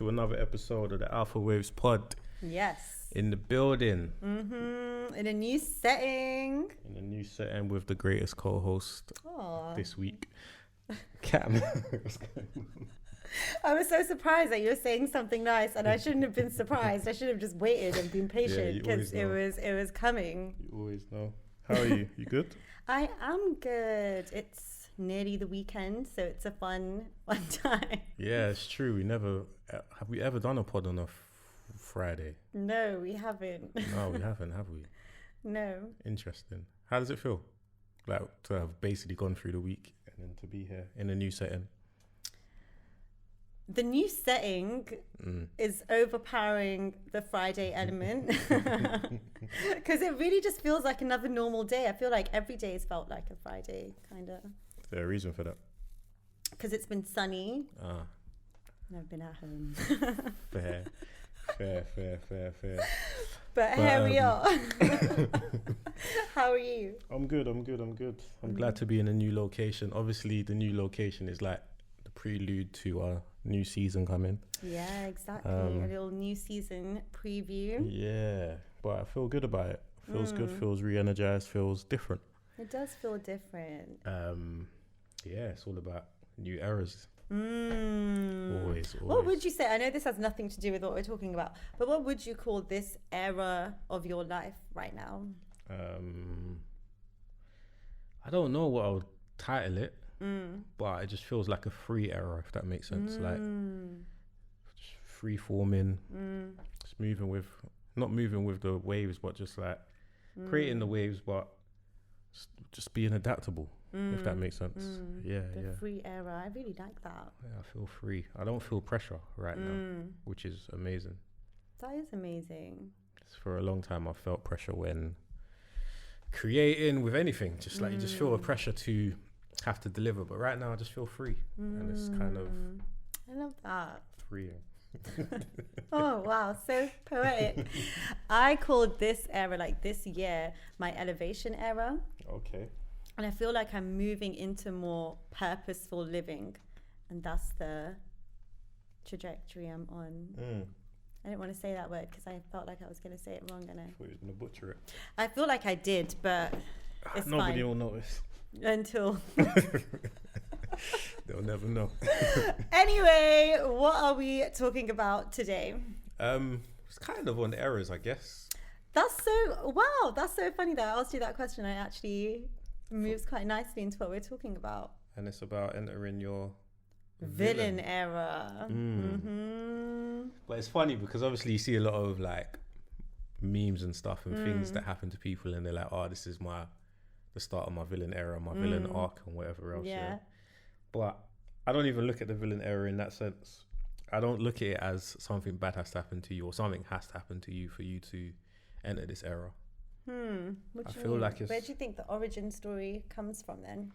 to another episode of the Alphawaves Pod. Yes. In the building. In a new setting. In a new setting with the greatest co-host this week, Kam. I was so surprised that you were saying something nice, and I shouldn't have been surprised. I should have just waited and been patient because it was coming. You always know. How are you? You good? I am good. It's nearly the weekend, so it's a fun time. Yeah, it's true. Have we ever done a pod on a Friday? No, we haven't. No, we haven't, have we? No. Interesting. How does it feel? Like to have basically gone through the week and then to be here in a new setting? The new setting is overpowering the Friday element because it really just feels like another normal day. I feel like every day has felt like a Friday, kind of. Is there a reason for that? Because it's been sunny. And I've been at home. Fair. But here we are. How are you? I'm good. I'm glad to be in a new location. Obviously, the new location is like the prelude to our new season coming. Yeah, exactly. A little new season preview. Yeah, but I feel good about it. Feels good, feels re-energized, feels different. It does feel different. Yeah, it's all about new eras. Always. What would you say? I know this has nothing to do with what we're talking about, but what would you call this era of your life right now? I don't know what I would title it, but it just feels like a free era, if that makes sense. Like just free forming, just not moving with the waves, but just like creating the waves, but just being adaptable. If that makes sense. The free era. I really like that. Yeah, I feel free. I don't feel pressure right now, which is amazing. That is amazing. For a long time, I felt pressure when creating with anything. Just like you just feel a pressure to have to deliver. But right now, I just feel free. And it's kind of... I love that. Freeing. Oh, wow. So poetic. I called this era, like this year, my elevation era. Okay. And I feel like I'm moving into more purposeful living. And that's the trajectory I'm on. I didn't want to say that word because I felt like I was going to say it wrong. And I thought you were going to butcher it. I feel like I did, but it's Nobody fine. will notice. Until... They'll never know. Anyway, what are we talking about today? It's kind of on errors, I guess. That's so funny that I asked you that question. It actually moves quite nicely into what we're talking about. And it's about entering your villain era. But it's funny because obviously you see a lot of like memes and stuff and things that happen to people, and they're like, oh, this is the start of my villain era, my villain arc and whatever else. Yeah. But I don't even look at the villain era in that sense. I don't look at it as something bad has to happen to you or something has to happen to you for you to enter this era. I feel like where do you think the origin story comes from then?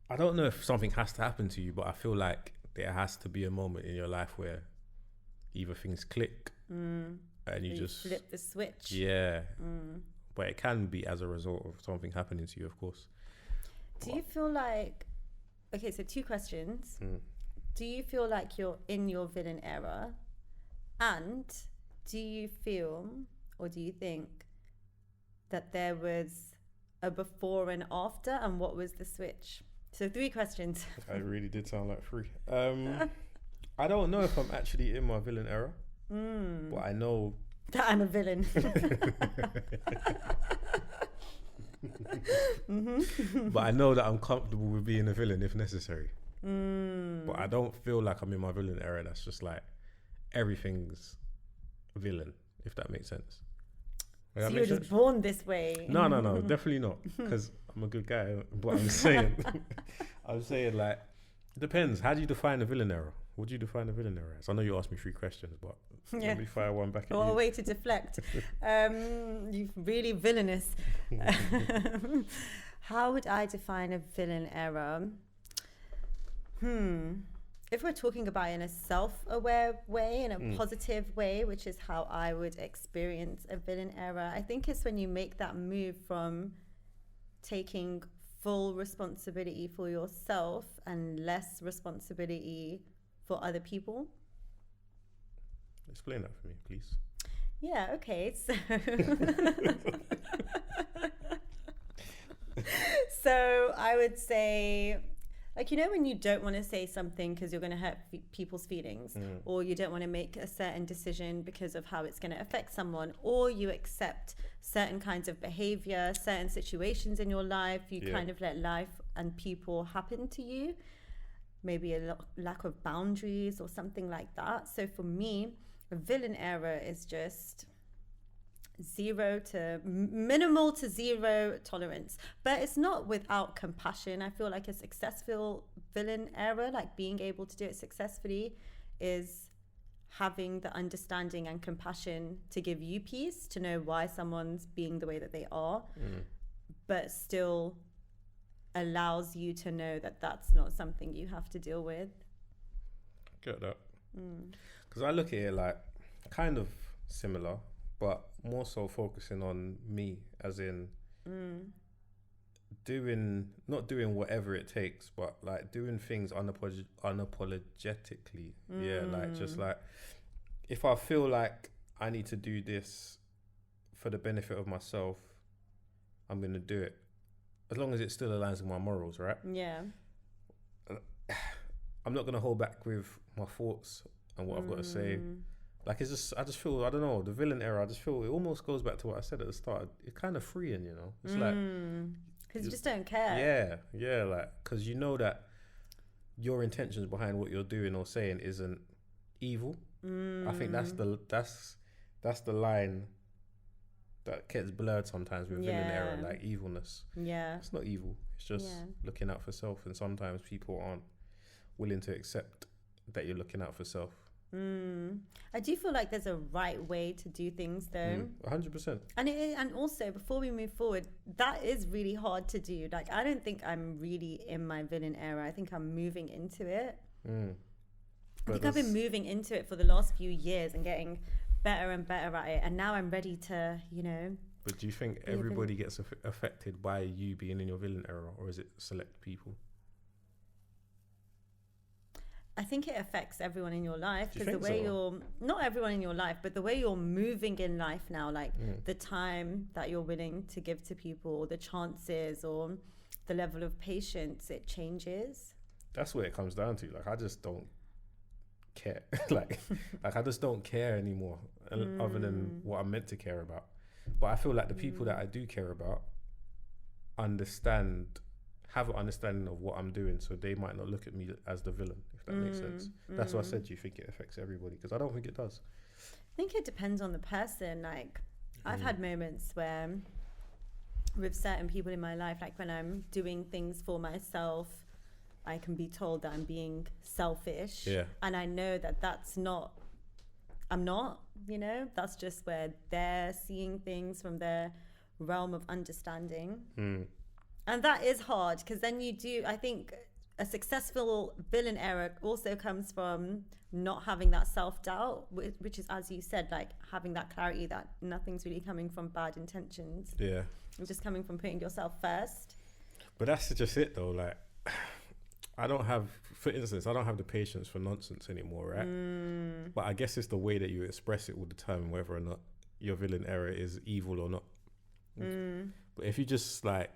I don't know if something has to happen to you, but I feel like there has to be a moment in your life where either things click and you just flip the switch. Yeah. But it can be as a result of something happening to you, of course. Do you feel like... Okay, so 2 questions. Do you feel like you're in your villain era? And do you feel, or do you think, that there was a before and after, and what was the switch? So 3 questions. I really did sound like 3. I don't know if I'm actually in my villain era, but I know... that I'm a villain. But I know that I'm comfortable with being a villain if necessary. But I don't feel like I'm in my villain era. That's just like everything's villain, if that makes sense. So you're just born this way? No, definitely not. Because I'm a good guy. But I'm saying like, it depends. How do you define a villain era? What do you define a villain era as? I know you asked me 3 questions, but let me fire one back at you. What a way to deflect. You're really villainous. How would I define a villain era? If we're talking about in a self-aware way, in a positive way, which is how I would experience a villain era, I think it's when you make that move from taking full responsibility for yourself and less responsibility for other people. Explain that for me, please. Yeah, okay. So I would say, like, you know, when you don't want to say something because you're going to hurt people's feelings, or you don't want to make a certain decision because of how it's going to affect someone, or you accept certain kinds of behavior, certain situations in your life, you kind of let life and people happen to you, maybe a lack of boundaries or something like that. So for me, a villain error is just minimal to zero tolerance, but it's not without compassion. I feel like a successful villain error, like being able to do it successfully, is having the understanding and compassion to give you peace, to know why someone's being the way that they are, but still allows you to know that that's not something you have to deal with. Get that. Because I look at it like kind of similar, but more so focusing on me, as in not doing whatever it takes, but like doing things unapologetically. Yeah, like just like if I feel like I need to do this for the benefit of myself, I'm gonna do it, as long as it still aligns with my morals, right? Yeah. I'm not gonna hold back with my thoughts and what I've got to say. Like, I just feel, I don't know, the villain era, I just feel it almost goes back to what I said at the start. It's kind of freeing, you know? It's like... Because you just don't care. Yeah, like, because you know that your intentions behind what you're doing or saying isn't evil. I think that's the line that gets blurred sometimes with villain era, like evilness. Yeah. It's not evil. It's just looking out for self, and sometimes people aren't willing to accept that you're looking out for self. I do feel like there's a right way to do things, though. 100%. And also, before we move forward, that is really hard to do. Like, I don't think I'm really in my villain era. I think I'm moving into it. I think I've been moving into it for the last few years and getting better and better at it. And now I'm ready to, you know. But do you think everybody gets affected by you being in your villain era, or is it select people? I think it affects everyone in your life, because the way not everyone in your life, but the way you're moving in life now, like the time that you're willing to give to people, or the chances, or the level of patience, it changes. That's what it comes down to. Like, I just don't care. like I just don't care anymore, other than what I'm meant to care about. But I feel like the people that I do care about have an understanding of what I'm doing, so they might not look at me as the villain, if that makes sense. That's why I said, do you think it affects everybody? Because I don't think it does. I think it depends on the person. Like, I've had moments where, with certain people in my life, like when I'm doing things for myself, I can be told that I'm being selfish. Yeah. And I know that I'm not, you know, that's just where they're seeing things from their realm of understanding. And that is hard, because then I think a successful villain era also comes from not having that self-doubt, which is, as you said, like having that clarity that nothing's really coming from bad intentions. Yeah. It's just coming from putting yourself first. But that's just it, though. Like, for instance, I don't have the patience for nonsense anymore, right? But I guess it's the way that you express it will determine whether or not your villain era is evil or not. But if you just like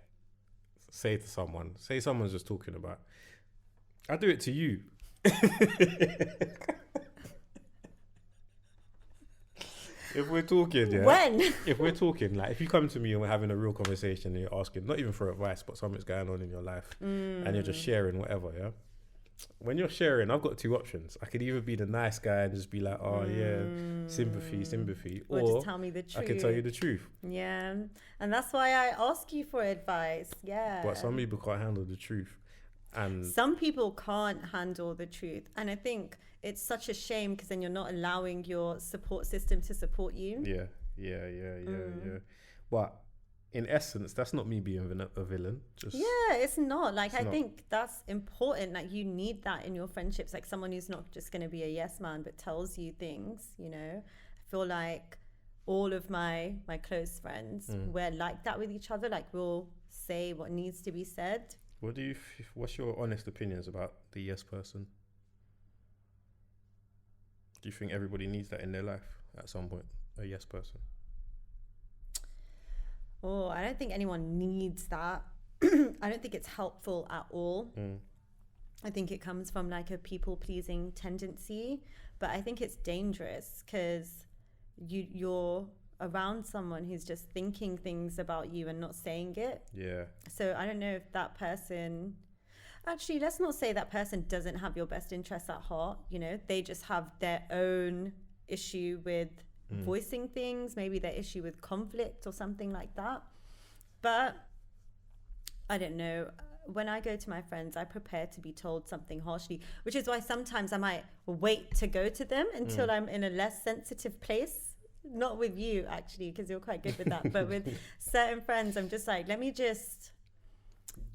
say someone's just talking about, I do it to you. If we're talking, like, if you come to me and we're having a real conversation and you're asking, not even for advice, but something's going on in your life, and you're just sharing whatever, yeah? When you're sharing, I've got two options. I could either be the nice guy and just be like, oh yeah, sympathy, or just tell me the truth. I can tell you the truth. Yeah, and that's why I ask you for advice. Yeah. But some people can't handle the truth. And some people can't handle the truth. And I think it's such a shame, because then you're not allowing your support system to support you. Yeah. But in essence, that's not me being a villain. It's not. Like, I think that's important. Like, you need that in your friendships. Like, someone who's not just going to be a yes man, but tells you things, you know. I feel like all of my close friends, we're like that with each other. Like, we'll say what needs to be said. What's your honest opinions about the yes person? Do you think everybody needs that in their life at some point? A yes person? Oh, I don't think anyone needs that. I don't think it's helpful at all. I think it comes from like a people-pleasing tendency, but I think it's dangerous because you're around someone who's just thinking things about you and not saying it. Yeah. So I don't know if that person... Actually, let's not say that person doesn't have your best interests at heart. You know, they just have their own issue with voicing things, maybe their issue with conflict or something like that. But I don't know. When I go to my friends, I prepare to be told something harshly, which is why sometimes I might wait to go to them until I'm in a less sensitive place. Not with you, actually, because you're quite good with that. But with certain friends, I'm just like, let me just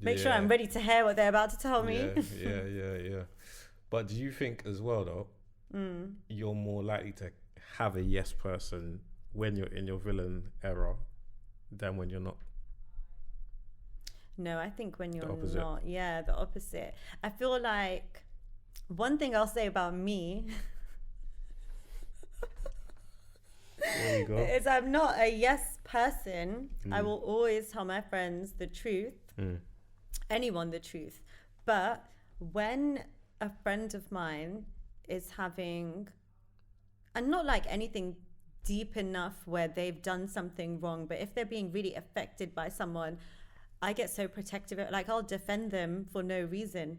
make sure I'm ready to hear what they're about to tell me. Yeah. But do you think as well, though, you're more likely to have a yes person when you're in your villain era than when you're not? No, I think when you're not, the opposite. I feel like one thing I'll say about me there you go. is I'm not a yes person. I will always tell my friends the truth, anyone the truth. But when a friend of mine is having, and not like anything deep enough where they've done something wrong, but if they're being really affected by someone, I get so protective. Like, I'll defend them for no reason.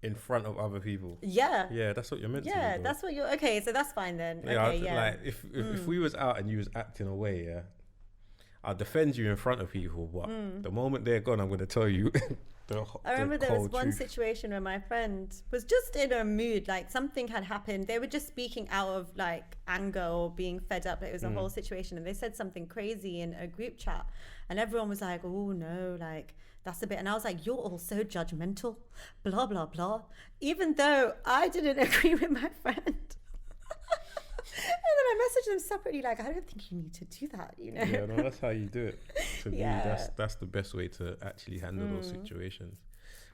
In front of other people? Yeah. Yeah, that's what you're meant to do. Yeah, that's what you're... Okay, so that's fine then. Like, if we was out and you was acting away, I'll defend you in front of people, but the moment they're gone, I'm going to tell you I remember there was one situation where my friend was just in a mood, like something had happened. They were just speaking out of like anger or being fed up. It was a whole situation, and they said something crazy in a group chat, and everyone was like, oh no, like that's a bit. And I was like, you're all so judgmental, blah blah blah, even though I didn't agree with my friend. And then I messaged them separately, like, I don't think you need to do that, you know? Yeah, no, that's how you do it. To me, that's the best way to actually handle those situations,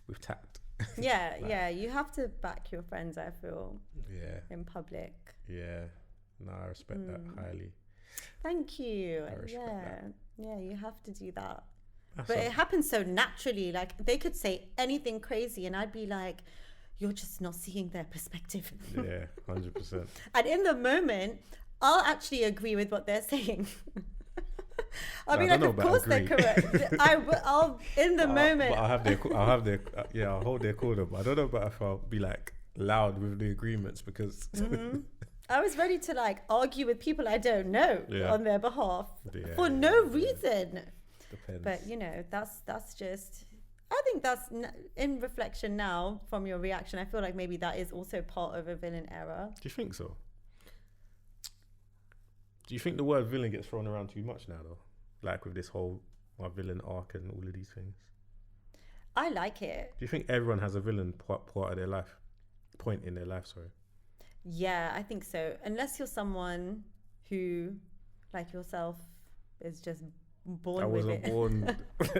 with tact. Yeah, you have to back your friends, I feel. Yeah. In public. Yeah. No, I respect that highly. Thank you. I respect that. Yeah, you have to do that. But it happens so naturally. Like, they could say anything crazy and I'd be like, you're just not seeing their perspective. Yeah, 100%. And in the moment, I'll actually agree with what they're saying. I'll be like, of course they're correct. I'll in the moment. But I'll hold their corner. But I don't know about if I'll be like loud with the agreements, because I was ready to like argue with people I don't know on their behalf for no reason. Depends. But you know, that's just... I think that's, in reflection now from your reaction, I feel like maybe that is also part of a villain era. Do you think so? Do you think the word villain gets thrown around too much now, though? Like with this whole my villain arc and all of these things. I like it. Do you think everyone has a villain part of their life? Point in their life, sorry. Yeah, I think so. Unless you're someone who, like yourself, is just born with it. I wasn't born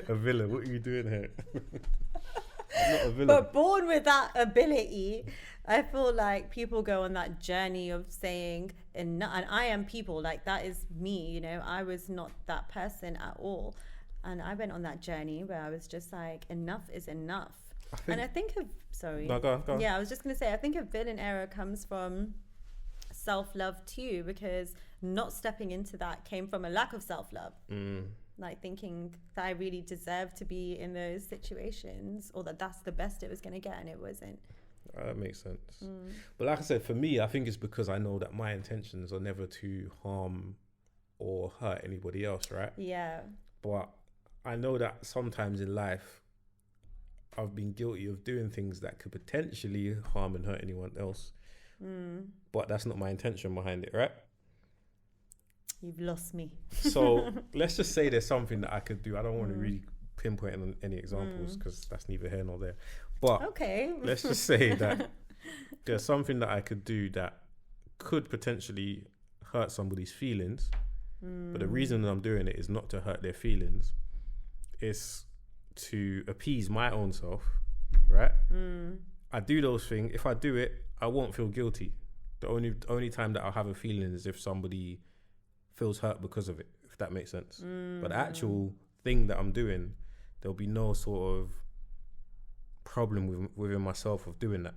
a villain. What are you doing here? I'm not a villain. But born with that ability, I feel like people go on that journey of saying, and I am people, like that is me, you know, I was not that person at all. And I went on that journey where I was just like, enough is enough. I think No, go on. Yeah, I was just going to say, I think a villain era comes from self-love too, because not stepping into that came from a lack of self-love. Like thinking that I really deserved to be in those situations, or that that's the best it was going to get, and it wasn't. That makes sense. But like I said, for me, I think it's because I know that my intentions are never to harm or hurt anybody else, right? Yeah. But I know that sometimes in life, I've been guilty of doing things that could potentially harm and hurt anyone else. But that's not my intention behind it, right? You've lost me. So let's just say there's something that I could do. I don't want to really pinpoint on any examples because that's neither here nor there. But let's just say that there's something that I could do that could potentially hurt somebody's feelings. But the reason that I'm doing it is not to hurt their feelings. It's to appease my own self, right? I do those things. If I do it, I won't feel guilty. The only time that I'll have a feeling is if somebody feels hurt because of it, if that makes sense. But the actual thing that I'm doing, there'll be no sort of problem within myself of doing that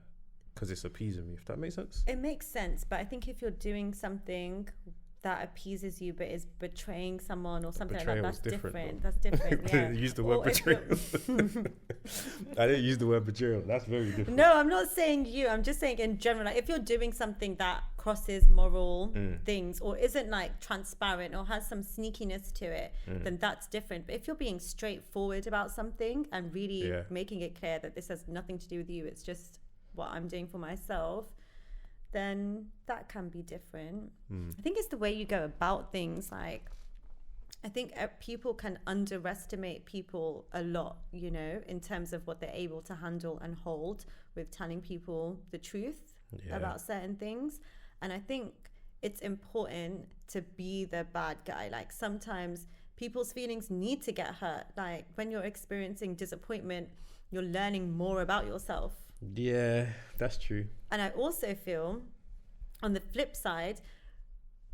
because it's appeasing me, if that makes sense. It makes sense, but I think if you're doing something that appeases you but is betraying someone or something like that, that's different. That's different. Yeah. Use the word betrayal. I didn't use the word betrayal. That's very different. No, I'm not saying you. I'm just saying in general. Like if you're doing something that crosses moral things or isn't like transparent or has some sneakiness to it, then that's different. But if you're being straightforward about something and really making it clear that this has nothing to do with you, it's just what I'm doing for myself, then that can be different. I think it's the way you go about things. Like, I think people can underestimate people a lot, you know, in terms of what they're able to handle and hold with telling people the truth about certain things. And I think it's important to be the bad guy. Like sometimes people's feelings need to get hurt. Like when you're experiencing disappointment, you're learning more about yourself. Yeah, that's true. And I also feel on the flip side,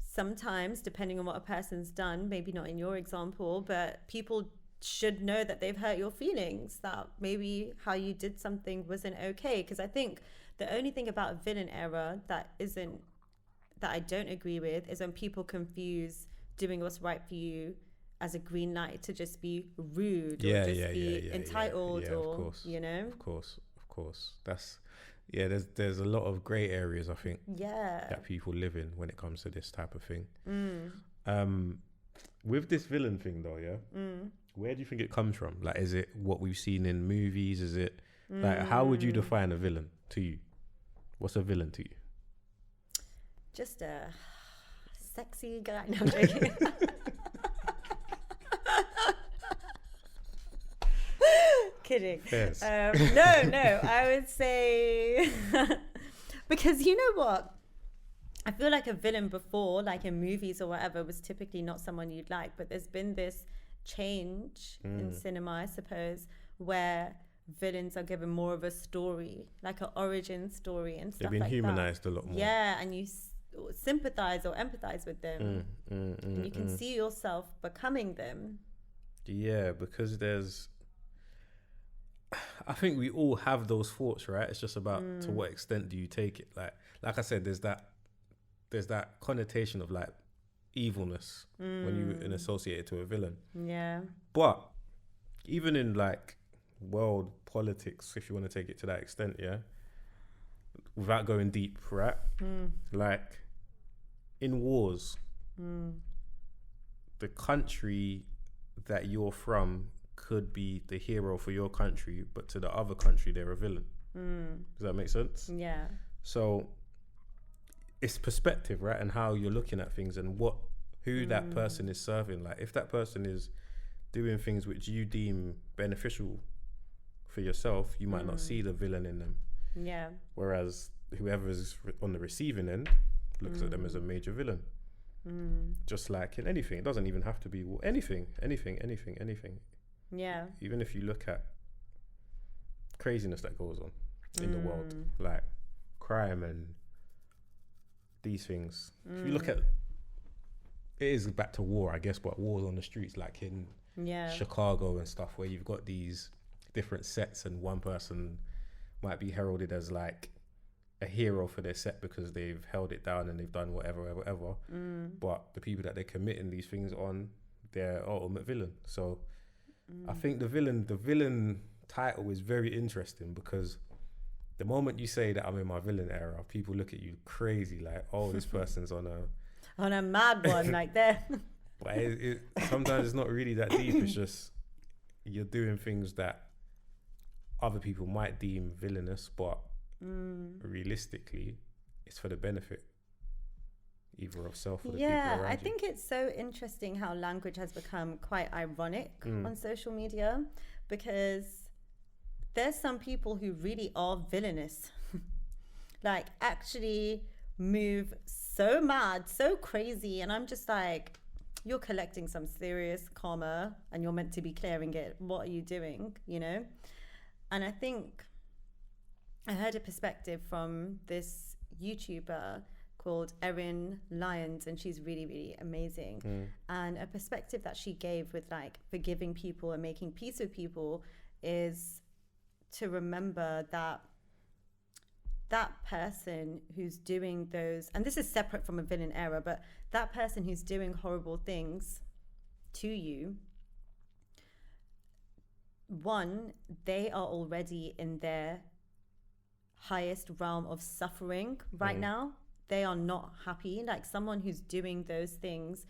sometimes depending on what a person's done, maybe not in your example, but people should know that they've hurt your feelings, that maybe how you did something wasn't okay. Because I think the only thing about villain era that I don't agree with is when people confuse doing what's right for you as a green light to just be rude or just be entitled or, of course. You know? Of course. That's, there's a lot of grey areas, I think, that people live in when it comes to this type of thing. With this villain thing though, where do you think it comes from? Like, is it what we've seen in movies? Is it, like, how would you define a villain to you? What's a villain to you? Just a sexy guy. No, I'm joking. Kidding. Yes. No, I would say because you know what? I feel like a villain before, like in movies or whatever, was typically not someone you'd like. But there's been this change in cinema, I suppose, where villains are given more of a story, like an origin story and stuff like that. They've been humanized a lot more. Yeah, and you sympathize or empathize with them. And you can see yourself becoming them. Yeah, because I think we all have those thoughts, right? It's just about to what extent do you take it. Like I said, there's that connotation of like evilness when you associate it to a villain. Yeah. But even in like world politics, if you want to take it to that extent, without going deep, right? Like in wars, the country that you're from could be the hero for your country, but to the other country they're a villain. Does that make sense? Yeah. So it's perspective, right? And how you're looking at things and who that person is serving. Like if that person is doing things which you deem beneficial for yourself, you might not see the villain in them. Yeah. Whereas whoever is on the receiving end looks at them as a major villain. Just like in anything, it doesn't even have to be anything. Yeah. Even if you look at craziness that goes on in the world, like crime and these things. If you look at, it is back to war, I guess, but wars on the streets, like in Chicago and stuff, where you've got these different sets and one person might be heralded as like a hero for their set because they've held it down and they've done whatever. But the people that they're committing these things on, they're ultimate villain. So I think the villain title is very interesting because the moment you say that I'm in my villain era, people look at you crazy, like, oh, this person's on a mad one, like that. But sometimes it's not really that deep. It's just you're doing things that other people might deem villainous, but realistically, it's for the benefit either of self or the people around you. I think it's so interesting how language has become quite ironic on social media, because there's some people who really are villainous, like actually move so mad, so crazy, and I'm just like, you're collecting some serious karma and you're meant to be clearing it. What are you doing, you know? And I think I heard a perspective from this YouTuber called Erin Lyons, and she's really, really amazing. And a perspective that she gave with like forgiving people and making peace with people is to remember that that person who's doing those, and this is separate from a villain era, but that person who's doing horrible things to you, one, they are already in their highest realm of suffering right now. They are not happy. Like someone who's doing those things,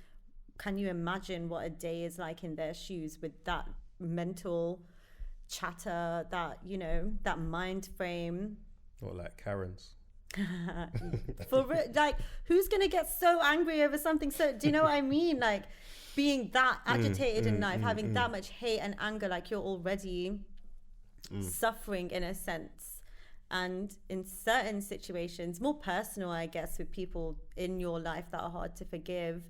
can you imagine what a day is like in their shoes with that mental chatter, that, you know, that mind frame? Or like Karens. Like, who's gonna get so angry over something? So do you know what I mean? Like being that agitated in life, having that much hate and anger, like you're already suffering in a sense. And in certain situations, more personal, I guess, with people in your life that are hard to forgive,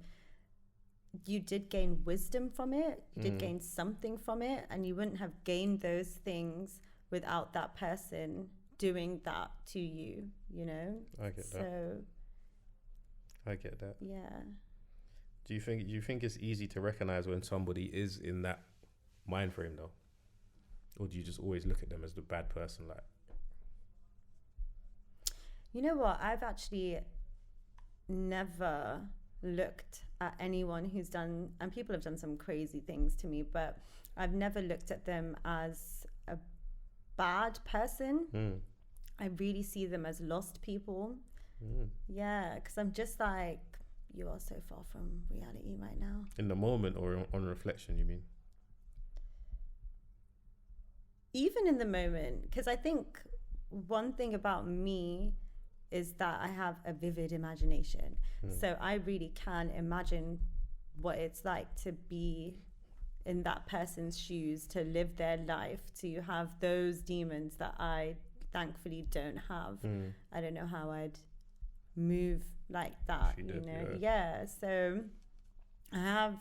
you did gain wisdom from it. You did gain something from it, and you wouldn't have gained those things without that person doing that to you, you know? I get that. I get that. Yeah. Do you think it's easy to recognize when somebody is in that mind frame though? Or do you just always look at them as the bad person? Like, you know what? I've actually never looked at anyone who's done, and people have done some crazy things to me, but I've never looked at them as a bad person. I really see them as lost people. Yeah, because I'm just like, you are so far from reality right now. In the moment or on reflection, you mean? Even in the moment, because I think one thing about me is that I have a vivid imagination. So I really can imagine what it's like to be in that person's shoes, to live their life, to have those demons that I thankfully don't have. I don't know how I'd move like that, you know? Yeah. So I have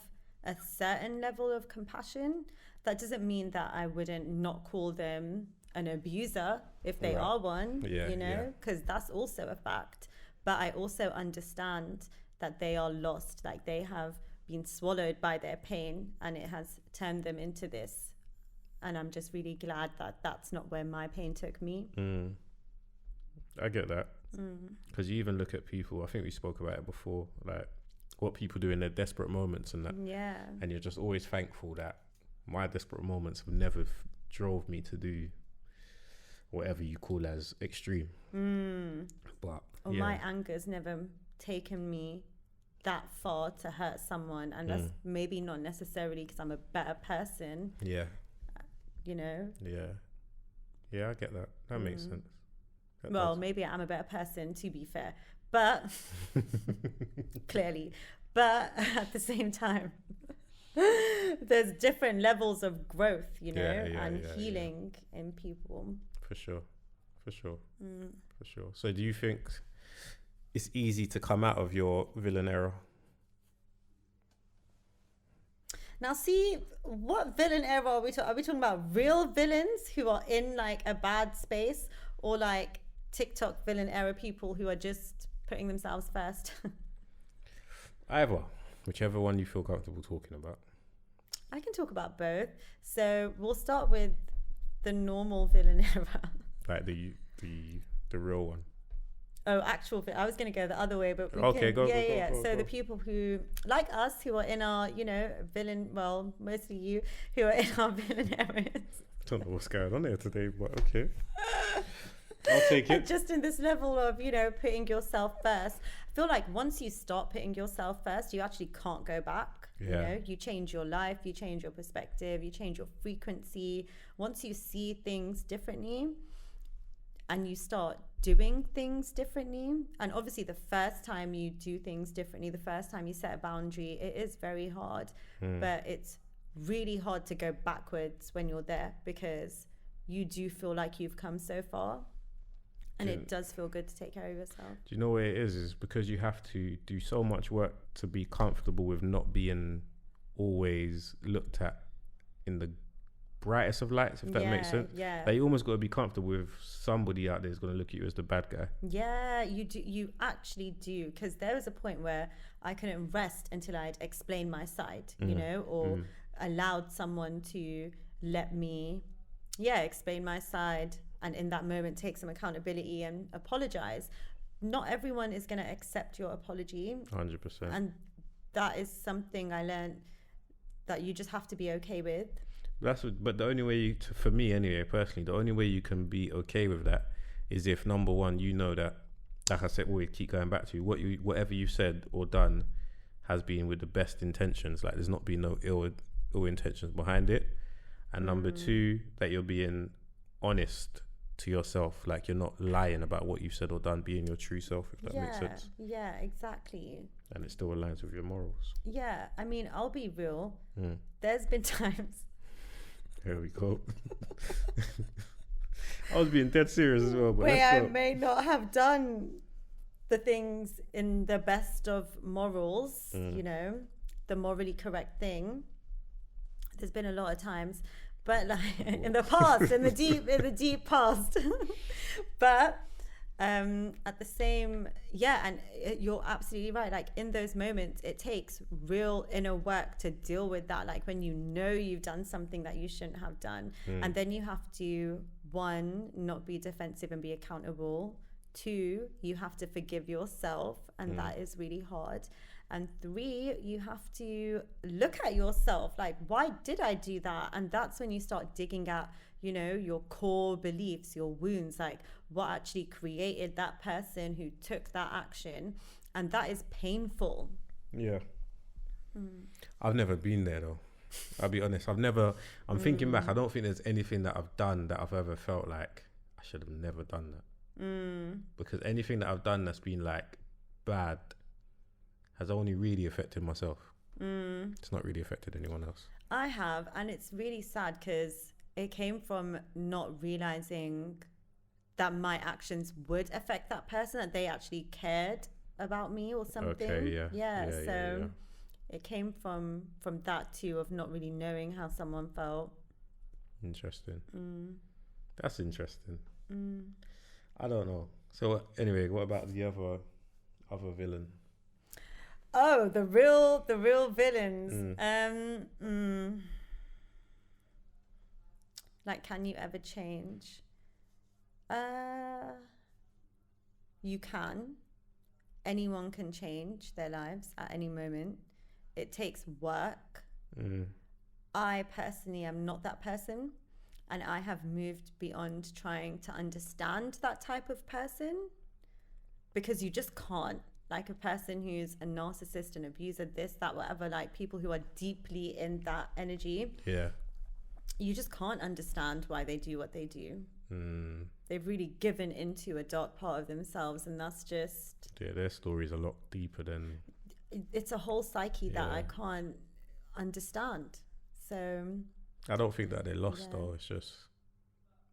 a certain level of compassion. That doesn't mean that I wouldn't not call them an abuser if they are one, you know, because that's also a fact. But I also understand that they are lost, like they have been swallowed by their pain and it has turned them into this. And I'm just really glad that that's not where my pain took me. I get that. Because you even look at people, I think we spoke about it before, like what people do in their desperate moments and that. Yeah. And you're just always thankful that my desperate moments have never drove me to do whatever you call as extreme. But or my anger's never taken me that far to hurt someone, and that's maybe not necessarily because I'm a better person. Yeah. You know? Yeah. Yeah, I get that. That makes sense. Well, maybe I'm a better person, to be fair, but clearly, but at the same time, there's different levels of growth, you know, and healing in people. For sure. So do you think it's easy to come out of your villain era? Now, see, what villain era are we talking? Are we talking about real villains who are in like a bad space, or like TikTok villain era people who are just putting themselves first? Either, whichever one you feel comfortable talking about. I can talk about both. So we'll start with the normal villain era. Like the real one. Oh, actual. I was going to go the other way, but we okay, can, go. So the people who, like us, who are in our, you know, villain. Well, mostly you, who are in our villain areas. I don't know what's going on here today, but okay. I'll take it. Just in this level of, you know, putting yourself first. I feel like once you start putting yourself first, you actually can't go back. Yeah. You know, you change your life, you change your perspective, you change your frequency. Once you see things differently and you start doing things differently, and obviously the first time you do things differently, the first time you set a boundary, it is very hard, but it's really hard to go backwards when you're there, because you do feel like you've come so far. And it does feel good to take care of yourself. Do you know what it is because you have to do so much work to be comfortable with not being always looked at in the brightest of lights, if that makes sense. Yeah. Like, you almost got to be comfortable with somebody out there who's going to look at you as the bad guy. Yeah, you do. You actually do. Because there was a point where I couldn't rest until I'd explained my side, you know, or allowed someone to let me, explain my side. And in that moment, take some accountability and apologize. Not everyone is going to accept your apology. 100%. And that is something I learned that you just have to be okay with. But the only way for me anyway, personally, the only way you can be okay with that is if, number one, you know that, like I said, always keep going back to whatever you said or done has been with the best intentions. Like, there's not been no ill intentions behind it. And number two, that you're being honest to yourself. Like, you're not lying about what you've said or done, being your true self, if that makes sense. Yeah, exactly. And it still aligns with your morals. Yeah, I mean, I'll be real. There's been times. Here we go. I was being dead serious as well. But where I may not have done the things in the best of morals, you know, the morally correct thing. There's been a lot of times, but like in the past, in the deep past. But at the same, and you're absolutely right. Like, in those moments, it takes real inner work to deal with that. Like, when you know you've done something that you shouldn't have done, and then you have to, one, not be defensive and be accountable. Two, you have to forgive yourself, and that is really hard. And three, you have to look at yourself, like, why did I do that? And that's when you start digging at, you know, your core beliefs, your wounds, like what actually created that person who took that action. And that is painful. Yeah. I've never been there though. I'll be honest. I'm thinking back, I don't think there's anything that I've done that I've ever felt like I should have never done that. Because anything that I've done that's been like bad has only really affected myself. It's not really affected anyone else. I have, and it's really sad because it came from not realizing that my actions would affect that person, that they actually cared about me or something. Okay, so it came from that too, of not really knowing how someone felt. Interesting. That's interesting. I don't know. So anyway, what about the other villain? Oh, the real villains. Like, can you ever change? You can. Anyone can change their lives at any moment. It takes work. I personally am not that person, and I have moved beyond trying to understand that type of person, because you just can't. Like, a person who's a narcissist, an abuser, this, that, whatever, like people who are deeply in that energy. Yeah. You just can't understand why they do what they do. They've really given into a dark part of themselves, and that's just... Yeah, their story's a lot deeper than... It's a whole psyche that I can't understand. So... I don't think that they're lost though, it's just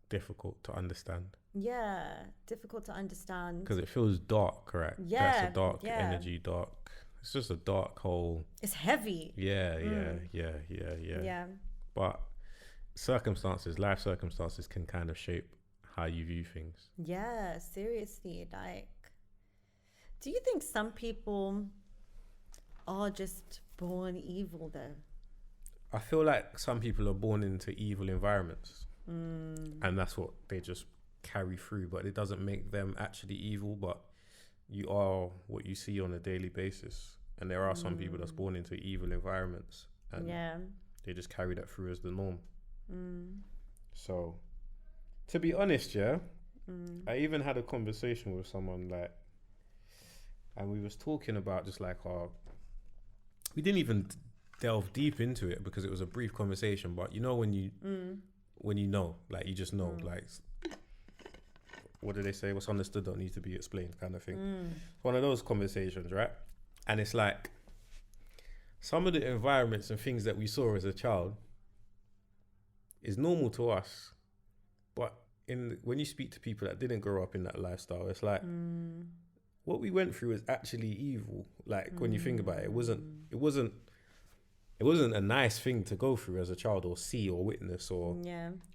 difficult to understand. Yeah, difficult to understand. Because it feels dark, right? Yeah. That's a dark energy, dark... It's just a dark hole. It's heavy. Yeah. But life circumstances can kind of shape how you view things. Yeah, seriously. Like, do you think some people are just born evil though? I feel like some people are born into evil environments, and that's what they just carry through, but it doesn't make them actually evil. But you are what you see on a daily basis, and there are some people that's born into evil environments, and they just carry that through as the norm. So, to be honest, I even had a conversation with someone, like, and we was talking about just like we didn't even delve deep into it because it was a brief conversation, but you know when you know, like, you just know, like, what do they say? What's understood don't need to be explained, kind of thing. It's one of those conversations, right? And it's like some of the environments and things that we saw as a child is normal to us, but when you speak to people that didn't grow up in that lifestyle, it's like what we went through is actually evil. Like, when you think about it, it wasn't it wasn't a nice thing to go through as a child or see or witness or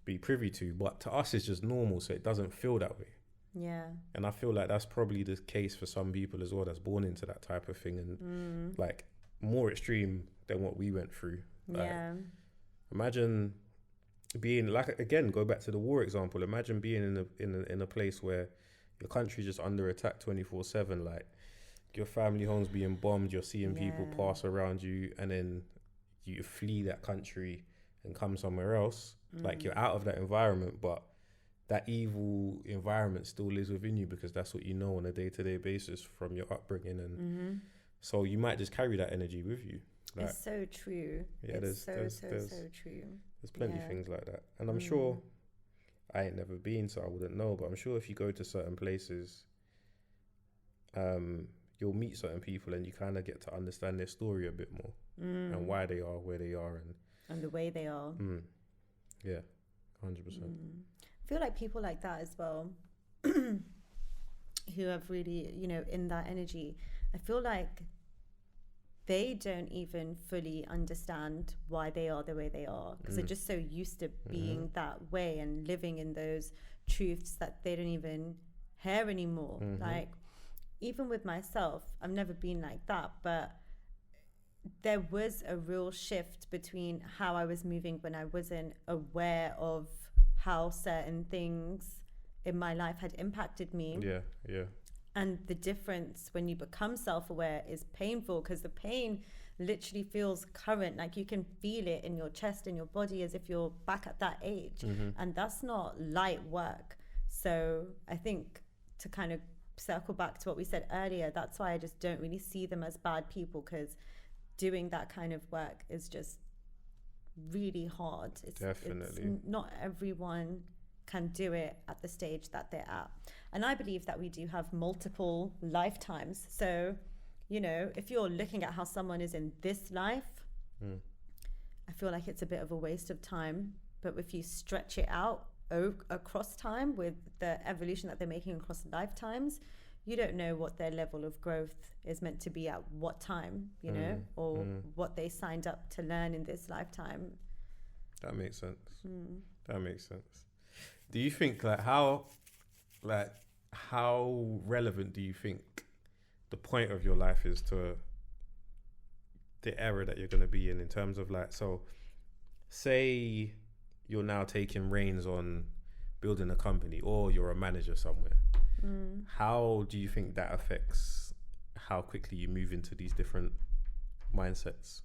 be privy to, but to us it's just normal, so it doesn't feel that way. Yeah. And I feel like that's probably the case for some people as well that's born into that type of thing, and like more extreme than what we went through. Like, imagine being like, again, go back to the war example. Imagine being in a place where your country's just under attack 24/7. Like your family home's being bombed. You're seeing people pass around you, and then you flee that country and come somewhere else. Like you're out of that environment, but that evil environment still lives within you because that's what you know on a day-to-day basis from your upbringing, and so you might just carry that energy with you. Like, it's so true. Yeah, it's there's so true. There's plenty of things like that, and I'm sure, I ain't never been, so I wouldn't know, but I'm sure if you go to certain places, you'll meet certain people and you kind of get to understand their story a bit more and why they are where they are and the way they are. Yeah, 100%. I feel like people like that as well, who have really, you know, in that energy, I feel like they don't even fully understand why they are the way they are, because they're just so used to being that way and living in those truths that they don't even hear anymore. Like, even with myself, I've never been like that, but there was a real shift between how I was moving when I wasn't aware of how certain things in my life had impacted me. Yeah. And the difference when you become self-aware is painful, because the pain literally feels current. Like you can feel it in your chest and your body as if you're back at that age. And that's not light work. So I think, to kind of circle back to what we said earlier, that's why I just don't really see them as bad people, because doing that kind of work is just really hard. Definitely. It's not everyone can do it at the stage that they're at. And I believe that we do have multiple lifetimes. So, you know, if you're looking at how someone is in this life, I feel like it's a bit of a waste of time. But if you stretch it out across time with the evolution that they're making across lifetimes, you don't know what their level of growth is meant to be at what time, you know, or what they signed up to learn in this lifetime. That makes sense. That makes sense. Do you think how relevant do you think the point of your life is to the era that you're going to be in terms of like, so say you're now taking reins on building a company, or you're a manager somewhere. How do you think that affects how quickly you move into these different mindsets?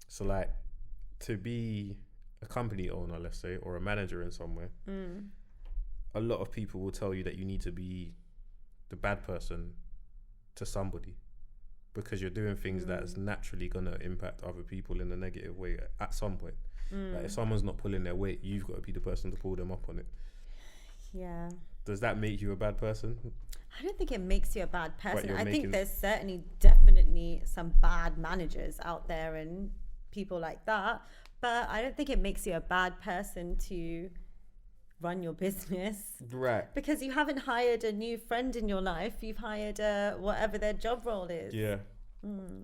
So like, to be a company owner, let's say, or a manager in somewhere, a lot of people will tell you that you need to be the bad person to somebody, because you're doing things that's naturally going to impact other people in a negative way at some point. Like if someone's not pulling their weight, you've got to be the person to pull them up on it. Yeah. Does that make you a bad person? I don't think it makes you a bad person. I think there's definitely some bad managers out there and people like that, but I don't think it makes you a bad person to run your business. Right. Because you haven't hired a new friend in your life. You've hired whatever their job role is. Yeah.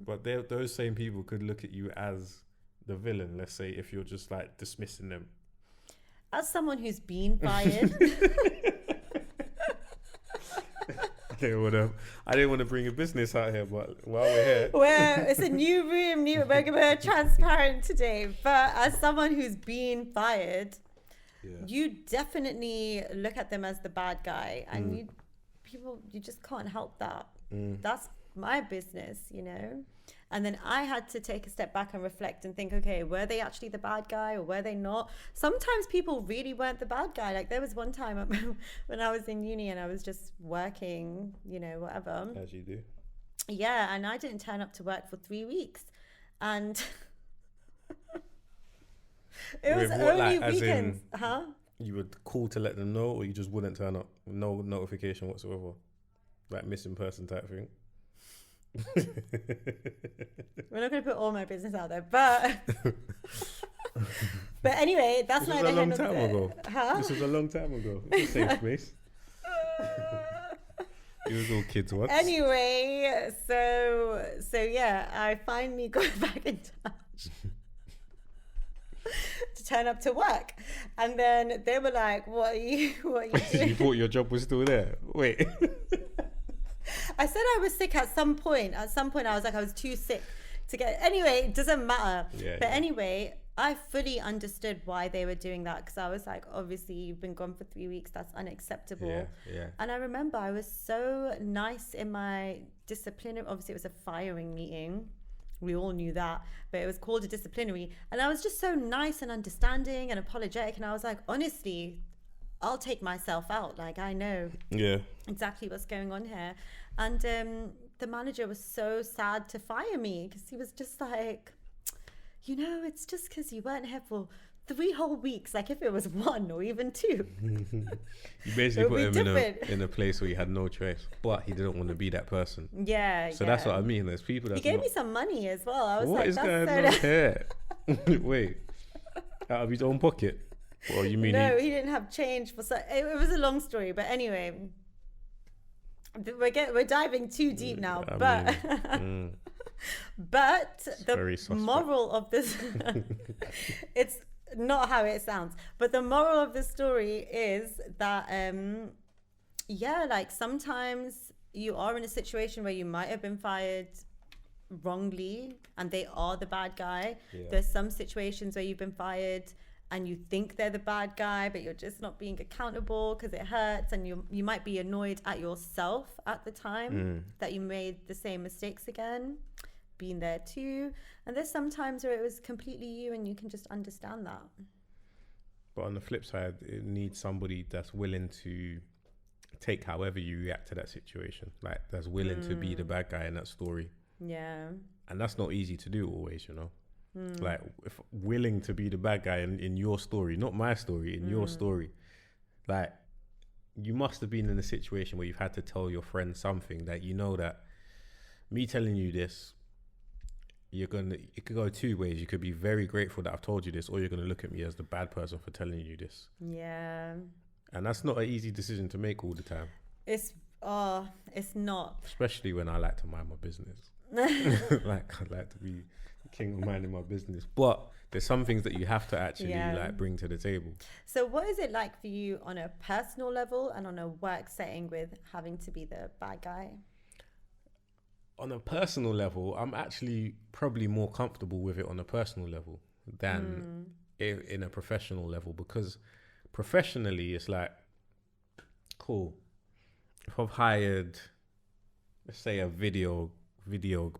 But those same people could look at you as the villain, let's say, if you're just like dismissing them. As someone who's been fired. I didn't want to bring a business out here, but while we're here, it's a new room, we're transparent today. But as someone who's been fired, you definitely look at them as the bad guy, and you just can't help that. That's my business, you know. And then I had to take a step back and reflect and think, okay, were they actually the bad guy or were they not? Sometimes people really weren't the bad guy. Like there was one time when I was in uni and I was just working, you know, whatever. As you do. Yeah, and I didn't turn up to work for 3 weeks. And it was only weekends. You would call to let them know, or you just wouldn't turn up? No notification whatsoever? Like missing person type thing? We're not going to put all my business out there, but anyway, that's not the long time ago. This was a long time ago. It's a safe space. It was all kids once. Anyway, so yeah, I finally got back in touch to turn up to work, and then they were like, "What are you doing?" You thought your job was still there? Wait. I said I was sick at some point. At some point, I was like, I was too sick to get. Anyway, it doesn't matter. Yeah, but yeah. anyway, I fully understood why they were doing that, because I was like, obviously, you've been gone for 3 weeks. That's unacceptable. Yeah, yeah. And I remember I was so nice in my disciplinary. Obviously, it was a firing meeting. We all knew that, but it was called a disciplinary. And I was just so nice and understanding and apologetic. And I was like, honestly, I'll take myself out. Like, I know exactly what's going on here. And the manager was so sad to fire me, because he was just like, it's just because you weren't here for 3 whole weeks. Like, if it was 1 or even 2. You basically put him in a place where he had no choice, but he didn't want to be that person. Yeah. So that's what I mean. There's people that he gave me some money as well. I was what like, is going on here? Wait, out of his own pocket? Well, you mean no, he didn't have change for. It was a long story, but anyway, we're diving too deep now. But the moral of this, it's not how it sounds. But the moral of the story is that, like, sometimes you are in a situation where you might have been fired wrongly and they are the bad guy. There's some situations where you've been fired and you think they're the bad guy, but you're just not being accountable because it hurts, and you might be annoyed at yourself at the time that you made the same mistakes again. Been there too. And there's some times where it was completely you and you can just understand that. But on the flip side, it needs somebody that's willing to take however you react to that situation. Like, that's willing to be the bad guy in that story. Yeah. And that's not easy to do always, Like, if willing to be the bad guy in your story, not my story, in your story. Like, you must have been in a situation where you've had to tell your friend something that that me telling you this, it could go 2 ways. You could be very grateful that I've told you this, or you're going to look at me as the bad person for telling you this. Yeah. And that's not an easy decision to make all the time. It's not. Especially when I like to mind my business. Like, I'd like to be king of minding my business. But there's some things that you have to actually like bring to the table. So what is it like for you on a personal level and on a work setting with having to be the bad guy? On a personal level, I'm actually probably more comfortable with it on a personal level than in a professional level, because professionally it's like, cool, if I've hired, let's say, a video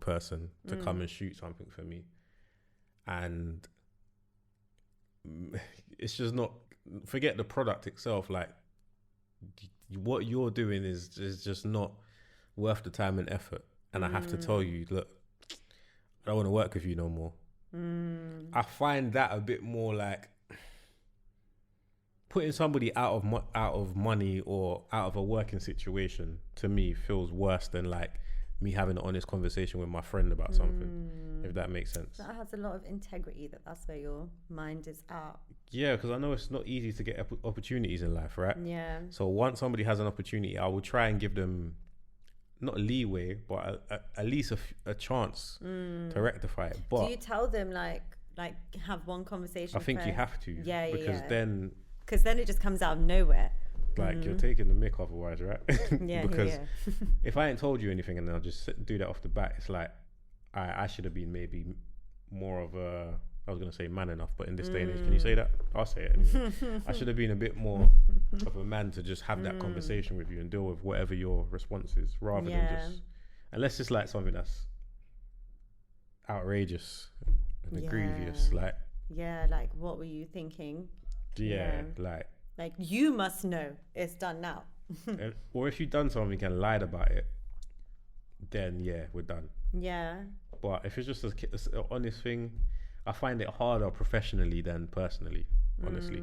person to come and shoot something for me, and it's just not, forget the product itself, like, what you're doing is just not worth the time and effort. And I have to tell you, look, I don't want to work with you no more. I find that a bit more like putting somebody out of money or out of a working situation, to me feels worse than like me having an honest conversation with my friend about something, if that makes sense. That has a lot of integrity, that's where your mind is at. Yeah, because I know it's not easy to get opportunities in life, right? Yeah. So once somebody has an opportunity, I will try and give them not leeway, but at least a chance to rectify it. But do you tell them like have one conversation? I think you have to. Yeah, because then it just comes out of nowhere. Like, you're taking the mick otherwise, right? Yeah. Because if I ain't told you anything and I'll just do that off the bat, it's like I should have been maybe more of a, I was going to say man enough, but in this day and age, can you say that? I'll say it anyway. I should have been a bit more of a man to just have that conversation with you and deal with whatever your response is, rather than just, unless it's like something that's outrageous and egregious, like. Yeah, like, what were you thinking? Yeah, like you must know it's done now. Or if you've done something and lied about it, then we're done. Yeah. But if it's just an honest thing, I find it harder professionally than personally, honestly.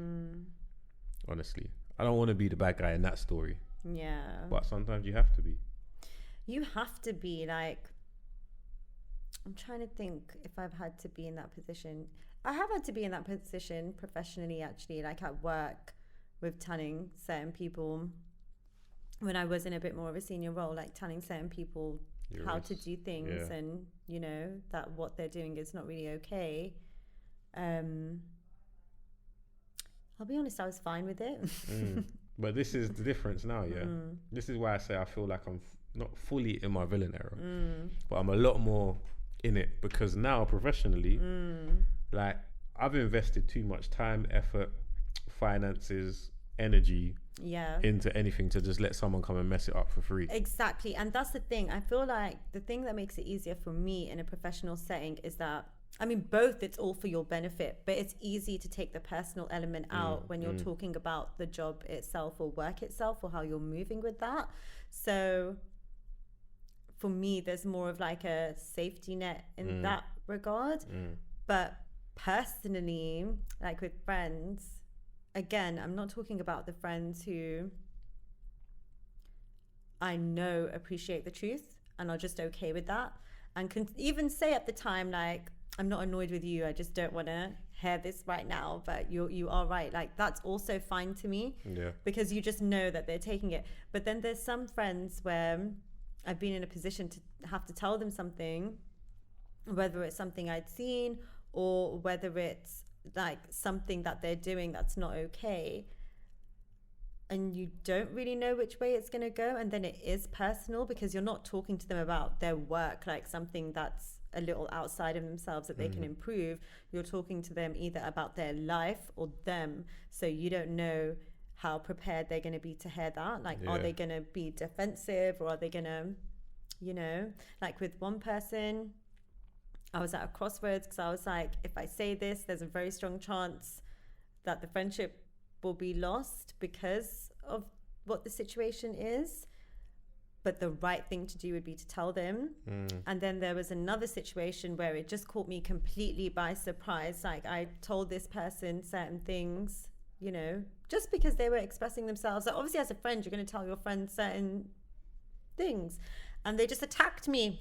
I don't want to be the bad guy in that story. Yeah. But sometimes you have to be. You have to be, like, I'm trying to think if I've had to be in that position. I have had to be in that position professionally, actually, like at work with telling certain people when I was in a bit more of a senior role, like telling certain people how to do things and, you know, that what they're doing is not really okay. I'll be honest, I was fine with it. But this is the difference now, This is why I say I feel like I'm not fully in my villain era, but I'm a lot more in it, because now professionally, like I've invested too much time, effort, finances, energy into anything to just let someone come and mess it up for free. Exactly. And that's the thing. I feel like the thing that makes it easier for me in a professional setting is that, I mean, both, it's all for your benefit, but it's easy to take the personal element out when you're talking about the job itself or work itself or how you're moving with that. So for me, there's more of like a safety net in that regard. But personally, like with friends, again, I'm not talking about the friends who I know appreciate the truth and are just okay with that and can even say at the time, like, I'm not annoyed with you, I just don't want to hear this right now, but you are right. Like, that's also fine to me, because you just know that they're taking it. But then there's some friends where I've been in a position to have to tell them something, whether it's something I'd seen or whether it's like something that they're doing that's not okay, and you don't really know which way it's going to go, and then it is personal because you're not talking to them about their work, like something that's a little outside of themselves that they can improve. You're talking to them either about their life or them, so you don't know how prepared they're going to be to hear that. Like, are they going to be defensive, or are they going to, you know, like with one person, I was at a crossroads because I was like, if I say this, there's a very strong chance that the friendship will be lost because of what the situation is. But the right thing to do would be to tell them. And then there was another situation where it just caught me completely by surprise. Like, I told this person certain things, you know, just because they were expressing themselves. Like, obviously, as a friend, you're going to tell your friend certain things. And they just attacked me.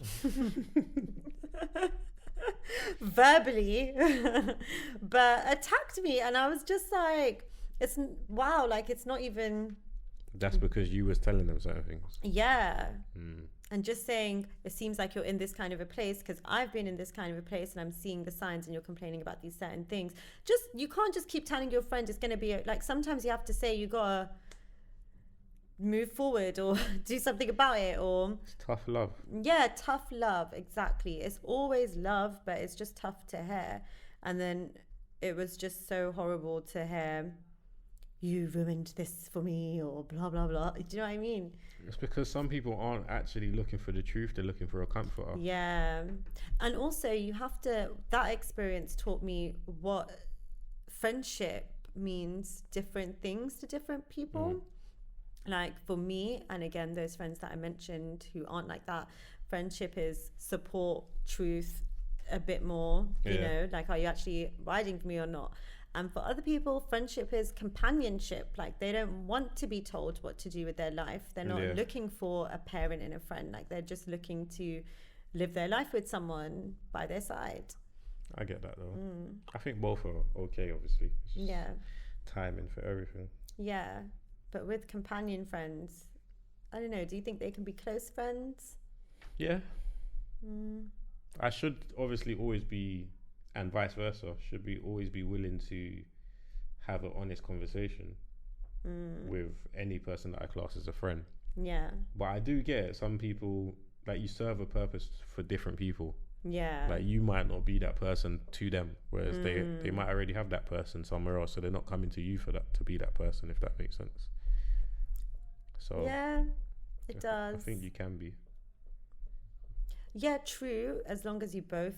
Verbally. But attacked me. And I was just like, it's, wow, like, it's not even... That's because you was telling them certain things. Yeah. And just saying, it seems like you're in this kind of a place because I've been in this kind of a place and I'm seeing the signs and you're complaining about these certain things. Just, you can't just keep telling your friend it's going to be like, sometimes you have to say you got to move forward or do something about it, or... It's tough love. Yeah, tough love. Exactly. It's always love, but it's just tough to hear. And then it was just so horrible to hear, you ruined this for me, or blah, blah, blah. Do you know what I mean? It's because some people aren't actually looking for the truth. They're looking for a comforter. Yeah. And also you have to, that experience taught me what friendship means, different things to different people. Like for me, and again, those friends that I mentioned who aren't like that, friendship is support, truth, a bit more, you know, like, are you actually riding for me or not? And for other people, friendship is companionship. Like, they don't want to be told what to do with their life. They're not looking for a parent and a friend. Like, they're just looking to live their life with someone by their side. I get that though. I think both are okay, obviously. It's just timing for everything. Yeah. But with companion friends, I don't know, do you think they can be close friends? Yeah. I should obviously always be, and vice versa, should be always be willing to have an honest conversation with any person that I class as a friend. Yeah. But I do get it. Some people, like, you serve a purpose for different people. Yeah. Like, you might not be that person to them, whereas they might already have that person somewhere else, so they're not coming to you for that, to be that person, if that makes sense. So yeah, it does. I think you can be. Yeah, true, as long as you both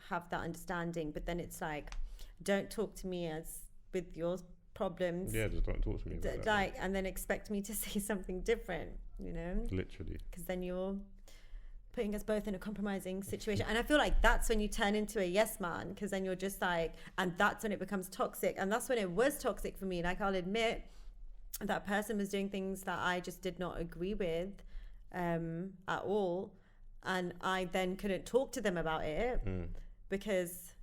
have that understanding. But then it's like, don't talk to me as with your problems. Yeah, just don't talk to me about like that. And then expect me to say something different, you know? Literally. Because then you're putting us both in a compromising situation. And I feel like that's when you turn into a yes man, because then you're just like, and that's when it becomes toxic. And that's when it was toxic for me. Like, I'll admit that person was doing things that I just did not agree with at all. And I then couldn't talk to them about it because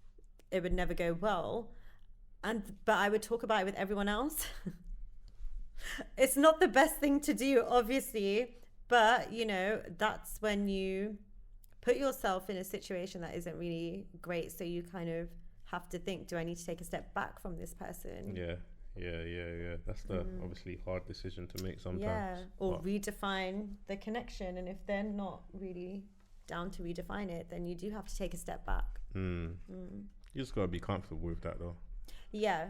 it would never go well. But I would talk about it with everyone else. It's not the best thing to do, obviously, but you know, that's when you put yourself in a situation that isn't really great. So you kind of have to think, do I need to take a step back from this person? Yeah. That's the obviously hard decision to make sometimes. Yeah, or redefine the connection. And if they're not really down to redefine it, then you do have to take a step back. You just gotta be comfortable with that, though. Yeah.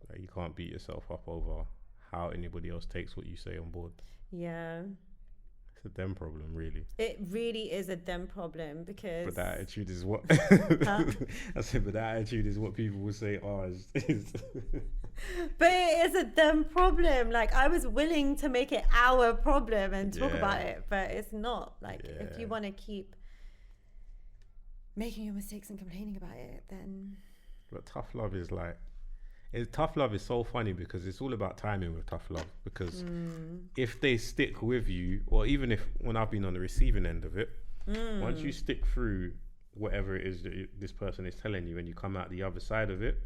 Like, you can't beat yourself up over how anybody else takes what you say on board. Yeah. It's a them problem, really. It really is a them problem, because... But that attitude is what... Huh? I said, but that attitude is what people will say, is... But it is a them problem. Like, I was willing to make it our problem and talk about it, but it's not. Like, if you want to keep making your mistakes and complaining about it, then... But tough love is like... Tough love is so funny because it's all about timing with tough love. Because if they stick with you, or even if when I've been on the receiving end of it, once you stick through whatever it is that this person is telling you, and you come out the other side of it,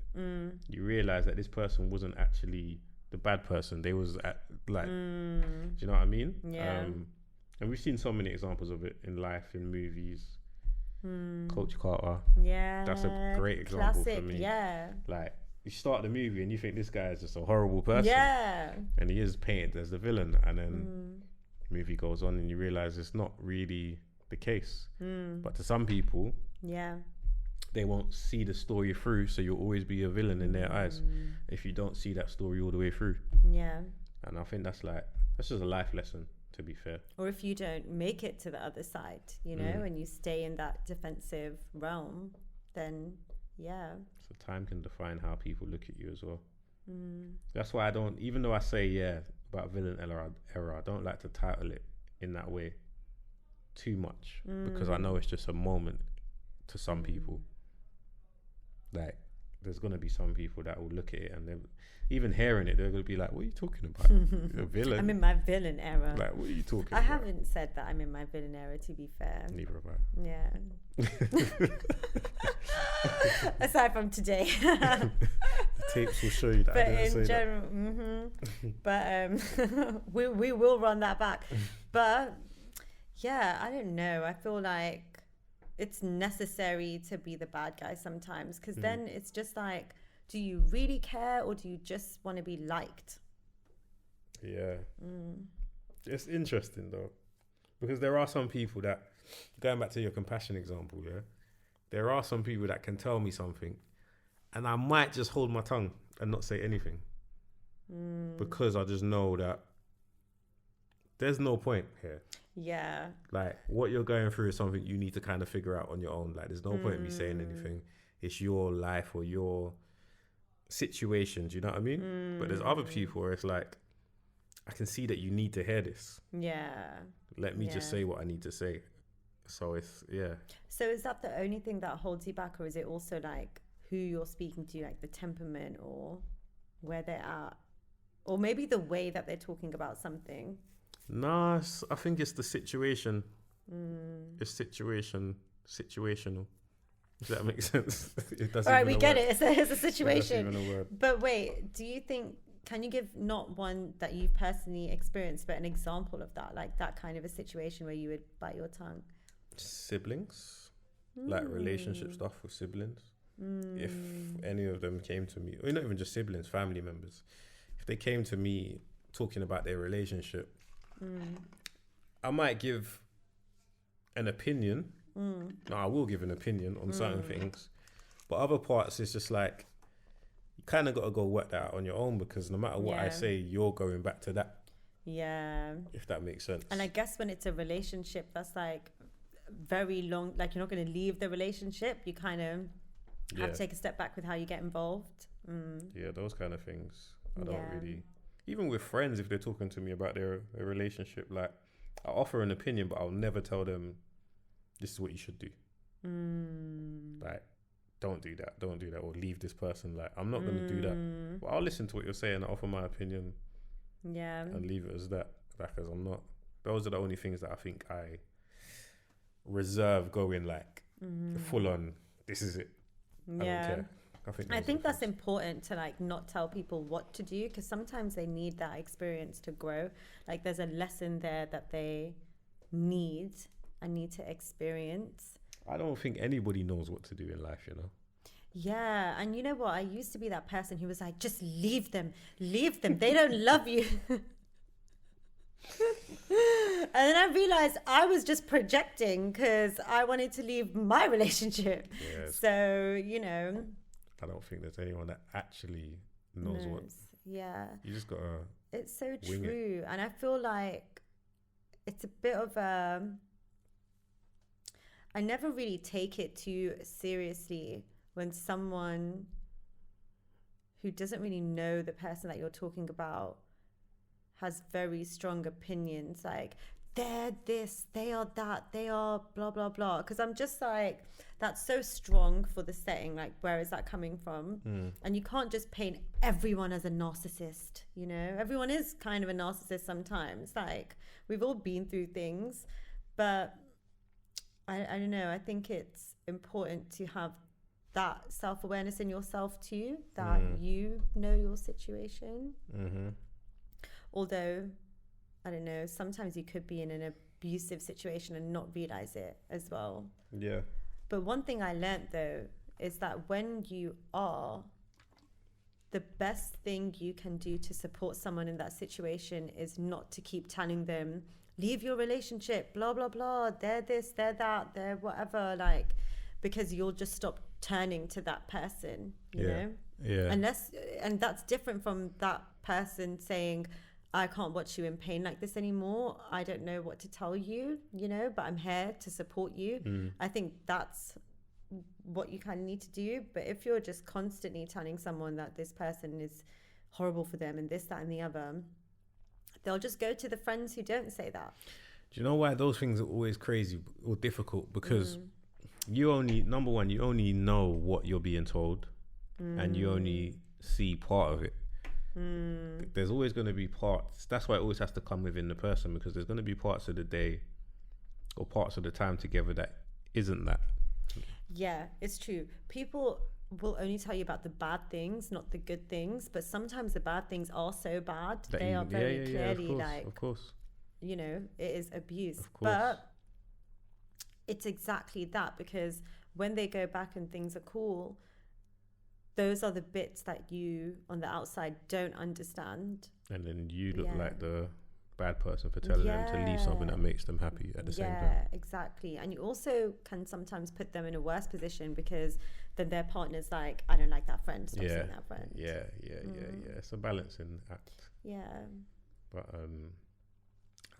you realize that this person wasn't actually the bad person. They was do you know what I mean? Yeah. And we've seen so many examples of it in life, in movies. Coach Carter. Yeah. That's a great example Classic, for me. Yeah. Like, you start the movie and you think this guy is just a horrible person. Yeah. And he is painted as the villain. And then the movie goes on and you realize it's not really the case. But to some people, they won't see the story through, so you'll always be a villain in their eyes if you don't see that story all the way through. Yeah. And I think that's just a life lesson, to be fair. Or if you don't make it to the other side, you know, and you stay in that defensive realm, then so time can define how people look at you as well. That's why I don't, even though I say about villain error, I don't like to title it in that way too much, because I know it's just a moment to some people. Like, there's gonna be some people that will look at it and then, even hearing it, they're gonna be like, "What are you talking about? A villain?" I'm in my villain era. Like, what are you talking about? I haven't said that I'm in my villain era, to be fair. Neither have I. Yeah. Aside from today. The tapes will show you that. But I didn't in say general, but we will run that back. But yeah, I don't know. I feel like it's necessary to be the bad guy sometimes, because then it's just like, do you really care, or do you just want to be liked? Yeah. It's interesting though, because there are some people that, going back to your compassion example, there are some people that can tell me something and I might just hold my tongue and not say anything, because I just know that there's no point here. Yeah. Like, what you're going through is something you need to kind of figure out on your own. Like, there's no point in me saying anything. It's your life or your situation. Do you know what I mean? But there's other people where it's like, I can see that you need to hear this. Yeah. Let me just say what I need to say. So it's, So is that the only thing that holds you back, or is it also like who you're speaking to, like the temperament or where they're at, or maybe the way that they're talking about something? Nah, I think it's the situation. It's situational. Does that make sense? It doesn't. All right, we get it. It's a situation. That's even a word. But wait, do you think, can you give not one that you've personally experienced, but an example of that, like that kind of a situation where you would bite your tongue? Siblings, like relationship stuff with siblings. If any of them came to me, or not even just siblings, family members, if they came to me talking about their relationship, I might give an opinion. No, I will give an opinion on certain things, but other parts it's just like, you kind of got to go work that out on your own, because no matter what I say, you're going back to that. Yeah. If that makes sense. And I guess when it's a relationship that's like very long, like you're not going to leave the relationship, you kind of have to take a step back with how you get involved. Yeah, those kind of things. I don't really, even with friends, if they're talking to me about their relationship, like, I offer an opinion, but I'll never tell them this is what you should do. Like, don't do that, or leave this person. Like, I'm not going to do that. But I'll listen to what you're saying, I'll offer my opinion, and leave it as that. Because I'm not, those are the only things that I think I reserve going like full on, this is it. I don't care. I think that's important to like not tell people what to do, because sometimes they need that experience to grow. Like there's a lesson there that they need to experience. I don't think anybody knows what to do in life, you know. Yeah, and you know what? I used to be that person who was like, just leave them. They don't love you. And then I realized I was just projecting because I wanted to leave my relationship. Yes. So, you know. I don't think there's anyone that actually knows what. Yeah. You just gotta. It's so true. And I feel like it's a bit of a. I never really take it too seriously when someone who doesn't really know the person that you're talking about has very strong opinions, like they're this, they are that, they are blah blah blah, because I'm just like, that's so strong for the setting. Like, where is that coming from? And you can't just paint everyone as a narcissist, you know. Everyone is kind of a narcissist sometimes. Like, we've all been through things, but I don't know, I think it's important to have that self-awareness in yourself too, that you know your situation. Although, I don't know, sometimes you could be in an abusive situation and not realize it as well. Yeah. But one thing I learned though is that when you are, the best thing you can do to support someone in that situation is not to keep telling them, leave your relationship, blah, blah, blah, they're this, they're that, they're whatever, like, because you'll just stop turning to that person, you know? Yeah. And that's different from that person saying, I can't watch you in pain like this anymore. I don't know what to tell you, you know, but I'm here to support you. I think that's what you kind of need to do. But if you're just constantly telling someone that this person is horrible for them and this, that, and the other, they'll just go to the friends who don't say that. Do you know why those things are always crazy or difficult? Because you only know what you're being told, and you only see part of it. There's always going to be parts. That's why it always has to come within the person, because there's going to be parts of the day or parts of the time together that isn't that. Yeah, it's true. People will only tell you about the bad things, not the good things. But sometimes the bad things are so bad. They are very clearly of course. You know, it is abuse. Of course. But it's exactly that, because when they go back and things are cool, those are the bits that you on the outside don't understand. And then you look like the bad person for telling them to leave something that makes them happy at the same time. Yeah, exactly. And you also can sometimes put them in a worse position, because then their partner's like, I don't like that friend, stop seeing that friend. Yeah. It's a balancing act. Yeah. But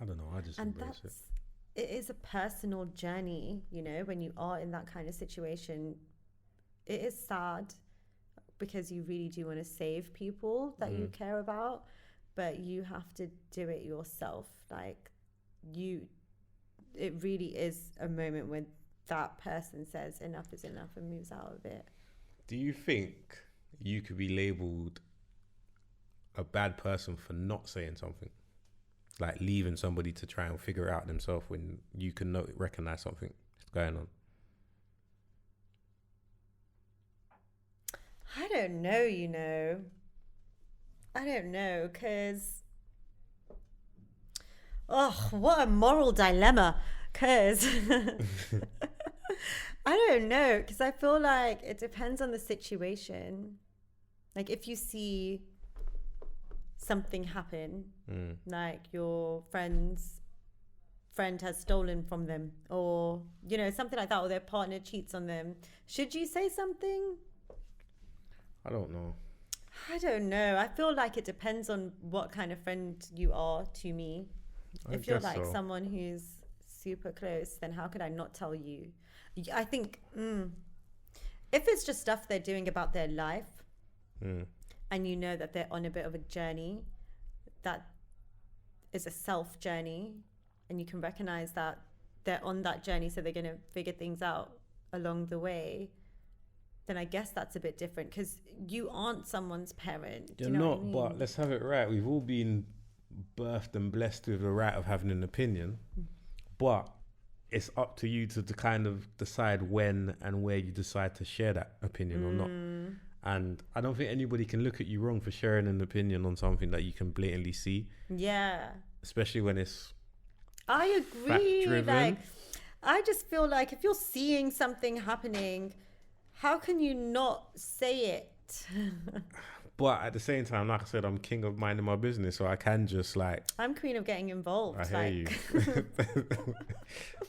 I don't know, I just embrace it. It is a personal journey, you know, when you are in that kind of situation. It is sad, because you really do want to save people that you care about, but you have to do it yourself. Like, it really is a moment when that person says enough is enough and moves out of it. Do you think you could be labelled a bad person for not saying something? Like leaving somebody to try and figure it out themselves when you can recognize something is going on? I don't know, you know. I don't know, because... Oh, what a moral dilemma. Because... I don't know, because I feel like it depends on the situation. Like, if you see something happen, like your friend's friend has stolen from them, or, you know, something like that, or their partner cheats on them, should you say something? I don't know. I feel like it depends on what kind of friend you are to me. If you're like someone who's super close, then how could I not tell you? I think if it's just stuff they're doing about their life, and you know that they're on a bit of a journey that is a self journey, and you can recognize that they're on that journey, so they're going to figure things out along the way, then I guess that's a bit different, because you aren't someone's parent. You're not, I mean? But let's have it right. We've all been birthed and blessed with the right of having an opinion, but it's up to you to kind of decide when and where you decide to share that opinion or not. And I don't think anybody can look at you wrong for sharing an opinion on something that you can blatantly see. Yeah. Especially when it's I agree. Like, I just feel like if you're seeing something happening, how can you not say it? But at the same time, like I said, I'm king of minding my business, so I can just like... I'm queen of getting involved. I hear you.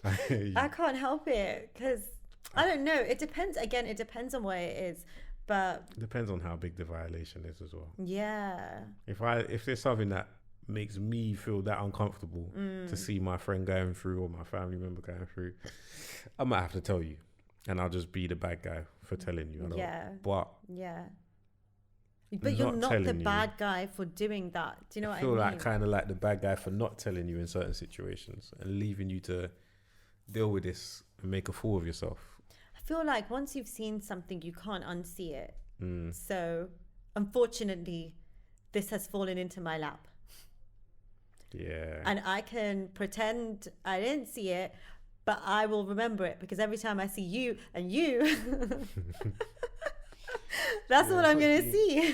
I hear you. I can't help it because I don't know. It depends. Again, it depends on what it is. But it depends on how big the violation is as well. Yeah. If there's something that makes me feel that uncomfortable to see my friend going through or my family member going through, I might have to tell you, and I'll just be the bad guy for telling you. But you're not the bad guy for doing that. Do you know what I mean? I feel like kind of like the bad guy for not telling you in certain situations and leaving you to deal with this and make a fool of yourself. I feel like once you've seen something, you can't unsee it. So, unfortunately, this has fallen into my lap. Yeah. And I can pretend I didn't see it, but I will remember it because every time I see you and you, that's what I'm going to see.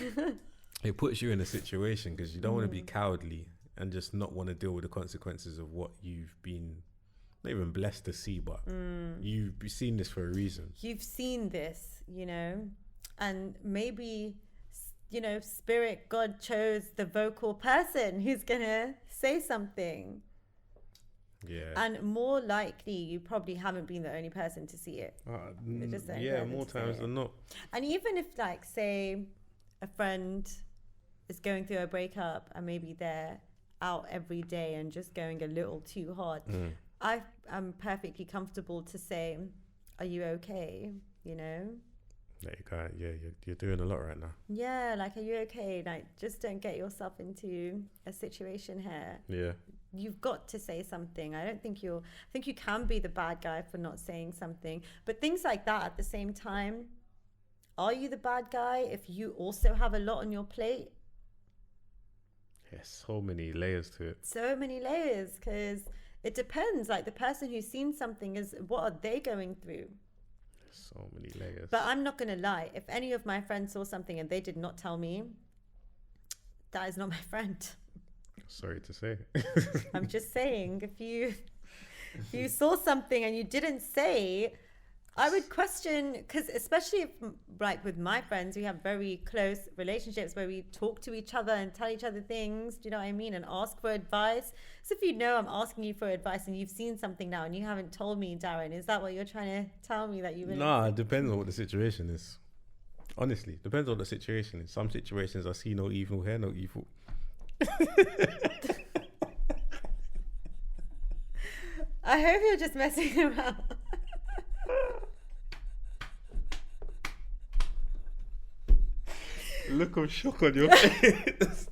It puts you in a situation because you don't want to be cowardly and just not want to deal with the consequences of what you've been, not even blessed to see, but you've seen this for a reason. You've seen this, you know, and maybe, you know, spirit, God chose the vocal person who's going to say something. Yeah. And more likely, you probably haven't been the only person to see it. More times than not. And even if, like, say, a friend is going through a breakup and maybe they're out every day and just going a little too hard, I'm perfectly comfortable to say, are you okay? You know? You're doing a lot right now. Yeah, like, are you okay? Like, just don't get yourself into a situation here. Yeah. You've got to say something. I think you can be the bad guy for not saying something. But things like that at the same time, are you the bad guy if you also have a lot on your plate? Yes, so many layers to it. So many layers, because it depends. Like, the person who's seen something what are they going through? So many layers. But I'm not going to lie. If any of my friends saw something and they did not tell me, that is not my friend. Sorry to say. I'm just saying, if you saw something and you didn't say, I would question, because especially if, like, with my friends, we have very close relationships where we talk to each other and tell each other things, do you know what I mean, and ask for advice. So if you know I'm asking you for advice and you've seen something now and you haven't told me, Darren, is that what you're trying to tell me that you wouldn't? No, it depends on what the situation is. Honestly, depends on what the situation is. Some situations I see no evil, hear no evil. I hope you're just messing around. Look of shock on your face.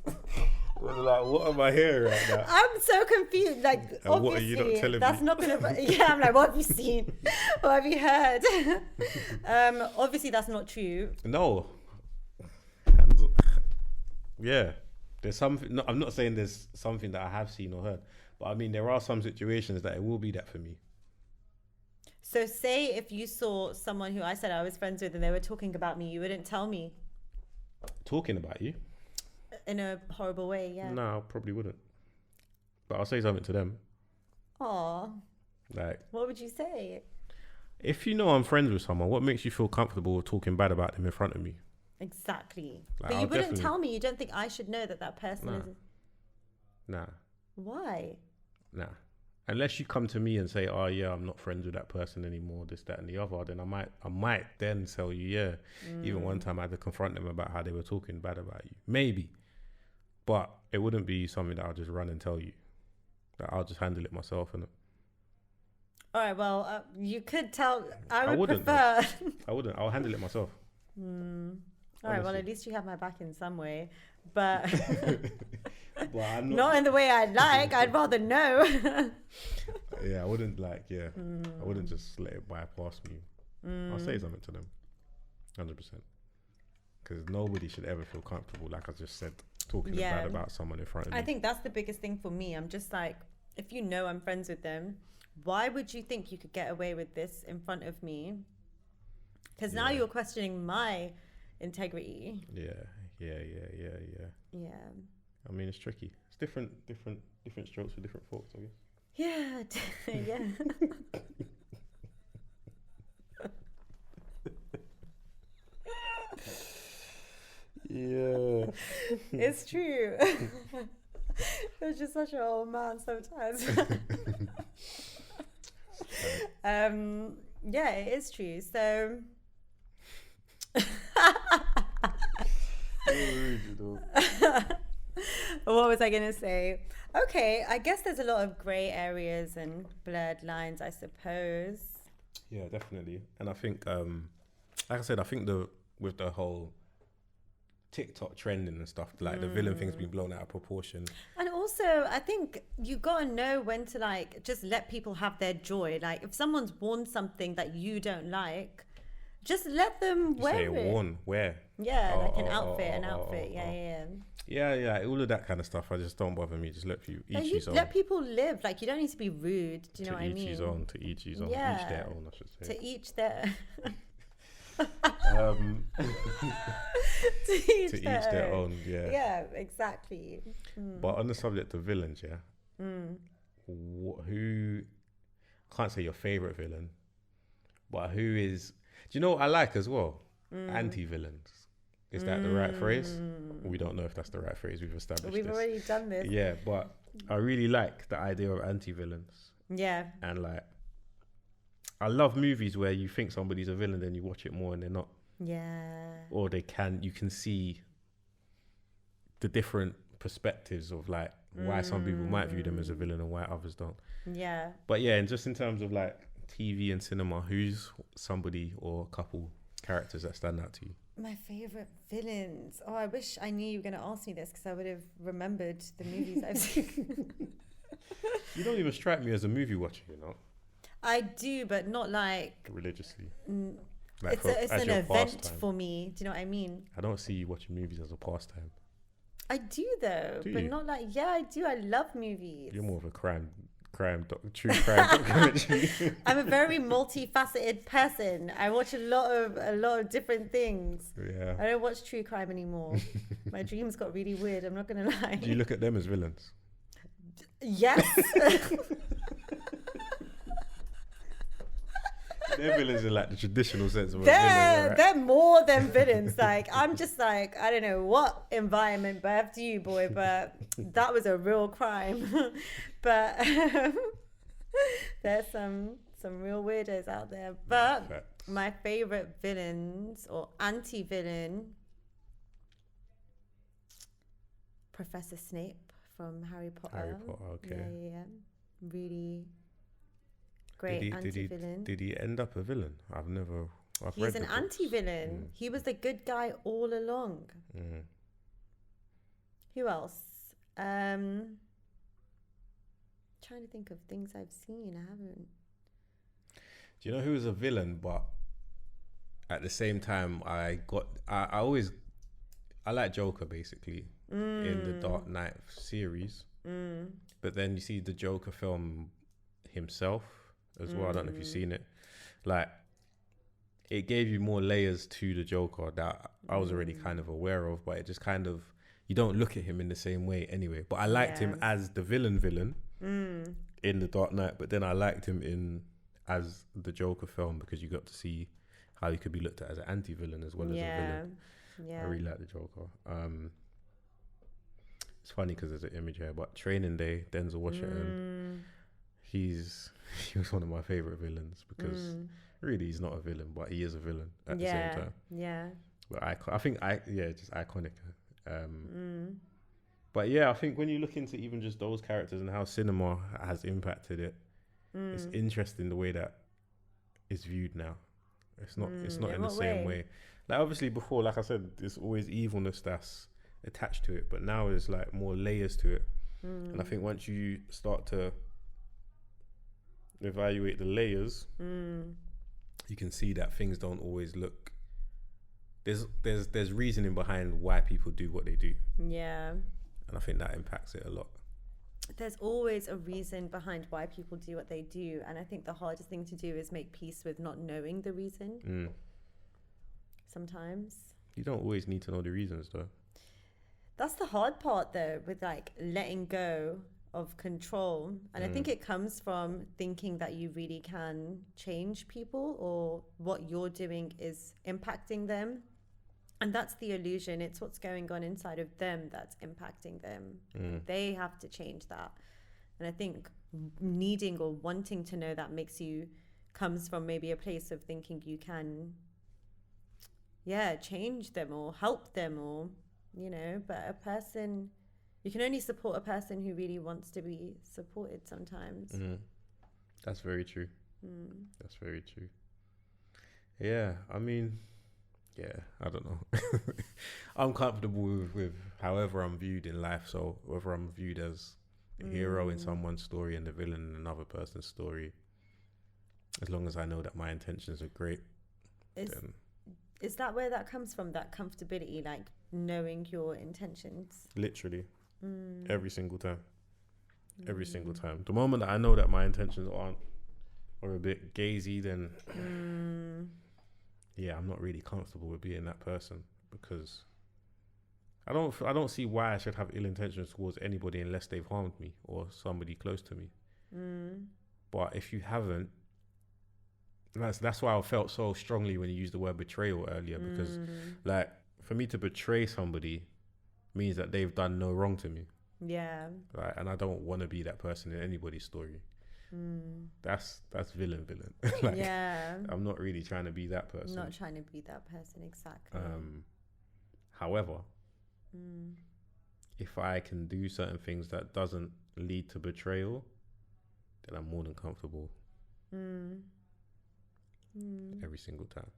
Like, what am I hearing right now? I'm so confused. Like, and obviously, what are you not telling that's me? not gonna. Yeah, I'm like, what have you seen? What have you heard? Obviously, that's not true. No. Yeah, there's something. No, I'm not saying there's something that I have seen or heard, but I mean there are some situations that it will be that for me. So, say if you saw someone who I said I was friends with and they were talking about me, you wouldn't tell me. Talking about you? In a horrible way, yeah. No, I probably wouldn't. But I'll say something to them. Aw. Like, what would you say? If you know I'm friends with someone, what makes you feel comfortable with talking bad about them in front of me? Exactly. Like, but you wouldn't tell me. You don't think I should know that person is... Nah. Why? Nah. Unless you come to me and say, oh yeah, I'm not friends with that person anymore, this, that and the other, then I might then tell you, yeah. Even one time I had to confront them about how they were talking bad about you. Maybe. But it wouldn't be something that I'll just run and tell you. That I'll just handle it myself. And all right, well, you could tell. I would prefer. I wouldn't. I'll handle it myself. All right, well, at least you have my back in some way. But well, I'm not in the way I'd like. I'd rather know. Yeah, I wouldn't I wouldn't just let it bypass me. I'll say something to them. 100%. Because nobody should ever feel comfortable, like I just said, talking bad about someone in front of me. I think that's the biggest thing for me. I'm just like, if you know I'm friends with them, why would you think you could get away with this in front of me? Because now you're questioning my integrity. Yeah. Yeah. I mean, it's tricky. It's different strokes for different folks, I guess. Yeah. Yeah. Yeah. It's true. It's just such an old man sometimes. Yeah, it is true. So what was I gonna say? Okay, I guess there's a lot of grey areas and blurred lines, I suppose. Yeah, definitely. And I think, like I said, I think with the whole TikTok trending and stuff, like the villain thing's been blown out of proportion. And also, I think you gotta know when to like just let people have their joy. Like if someone's worn something that you don't like, just let them wear it. Worn, wear. Yeah, like an outfit. Yeah, all of that kind of stuff. I just don't bother me. Just let people each his own. Let people live. Like you don't need to be rude. Do you know what I mean? To each his own. To each his own. Yeah. Each their own, I should say. To each their. To each their own. Yeah. Yeah, exactly. But on the subject of villains, who? I can't say your favorite villain, but who is? Do you know what I like as well? Anti-villains. Is that the right phrase? We don't know if that's the right phrase. We've established We've already done this. Yeah, but I really like the idea of anti-villains. Yeah. And like, I love movies where you think somebody's a villain, then you watch it more and they're not. Yeah. Or you can see the different perspectives of like why some people might view them as a villain and why others don't. Yeah. But yeah, and just in terms of like TV and cinema, who's somebody or a couple characters that stand out to you? My favorite villains. Oh, I wish I knew you were going to ask me this because I would have remembered the movies I've seen. You don't even strike me as a movie watcher, you know? I do, but not like religiously. Like it's an event for me. Do you know what I mean? I don't see you watching movies as a pastime. I do though, but not like I do. I love movies. You're more of a true crime documentary. I'm a very multifaceted person. I watch a lot of different things. Yeah. I don't watch true crime anymore. My dreams got really weird. I'm not gonna lie. Do you look at them as villains? Yes. They're villains in like the traditional sense of a villain. Right? They're more than villains. Like I'm just like I don't know what environment birthed you, boy, but that was a real crime. But there's some real weirdos out there. But my favorite villains or anti-villain, Professor Snape from Harry Potter. Harry Potter, okay. Yeah. Really great anti-villain. Did he end up a villain? He's an anti-villain. He was the good guy all along. Who else? Trying to think of things I've seen. I haven't. Do you know who was a villain? But at the same time, I like Joker basically in the Dark Knight series. But then you see the Joker film himself as well. I don't know if you've seen it. Like, it gave you more layers to the Joker that I was already kind of aware of, but it just kind of, you don't look at him in the same way anyway. But I liked him as the villain in the Dark Knight, but then I liked him as the Joker film because you got to see how he could be looked at as an anti-villain as well as a villain. Yeah. I really like the Joker. It's funny because there's an image here, but Training Day, Denzel Washington, he was one of my favorite villains because really he's not a villain, but he is a villain at the same time. Yeah. But I think just iconic. But yeah, I think when you look into even just those characters and how cinema has impacted it, it's interesting the way that it's viewed now. It's not in the same way. Like obviously before, like I said, there's always evilness that's attached to it, but now there's like more layers to it. And I think once you start to evaluate the layers, you can see that things don't always look. There's reasoning behind why people do what they do. Yeah. And I think that impacts it a lot. There's always a reason behind why people do what they do, and I think the hardest thing to do is make peace with not knowing the reason. Sometimes. You don't always need to know the reasons, though. That's the hard part, though, with like letting go of control. And I think it comes from thinking that you really can change people, or what you're doing is impacting them. And that's the illusion. It's what's going on inside of them that's impacting them. They have to change that. And I think needing or wanting to know that comes from maybe a place of thinking you can, change them or help them, or, but you can only support a person who really wants to be supported sometimes. That's very true. That's very true. Yeah, I mean, I don't know. I'm comfortable with however I'm viewed in life. So whether I'm viewed as a hero in someone's story and the villain in another person's story, as long as I know that my intentions are great. Is that where that comes from, that comfortability, like knowing your intentions? Literally. Every single time. Every single time. The moment that I know that my intentions are a bit gazy, then I'm not really comfortable with being that person, because I don't see why I should have ill intentions towards anybody unless they've harmed me or somebody close to me. But if you haven't, that's why I felt so strongly when you used the word betrayal earlier, because like for me to betray somebody means that they've done no wrong to me. Yeah. Right, and I don't want to be that person in anybody's story. That's villain. Like, I'm not really trying to be that person. Not trying to be that person, exactly. However, if I can do certain things that doesn't lead to betrayal, then I'm more than comfortable. Every single time.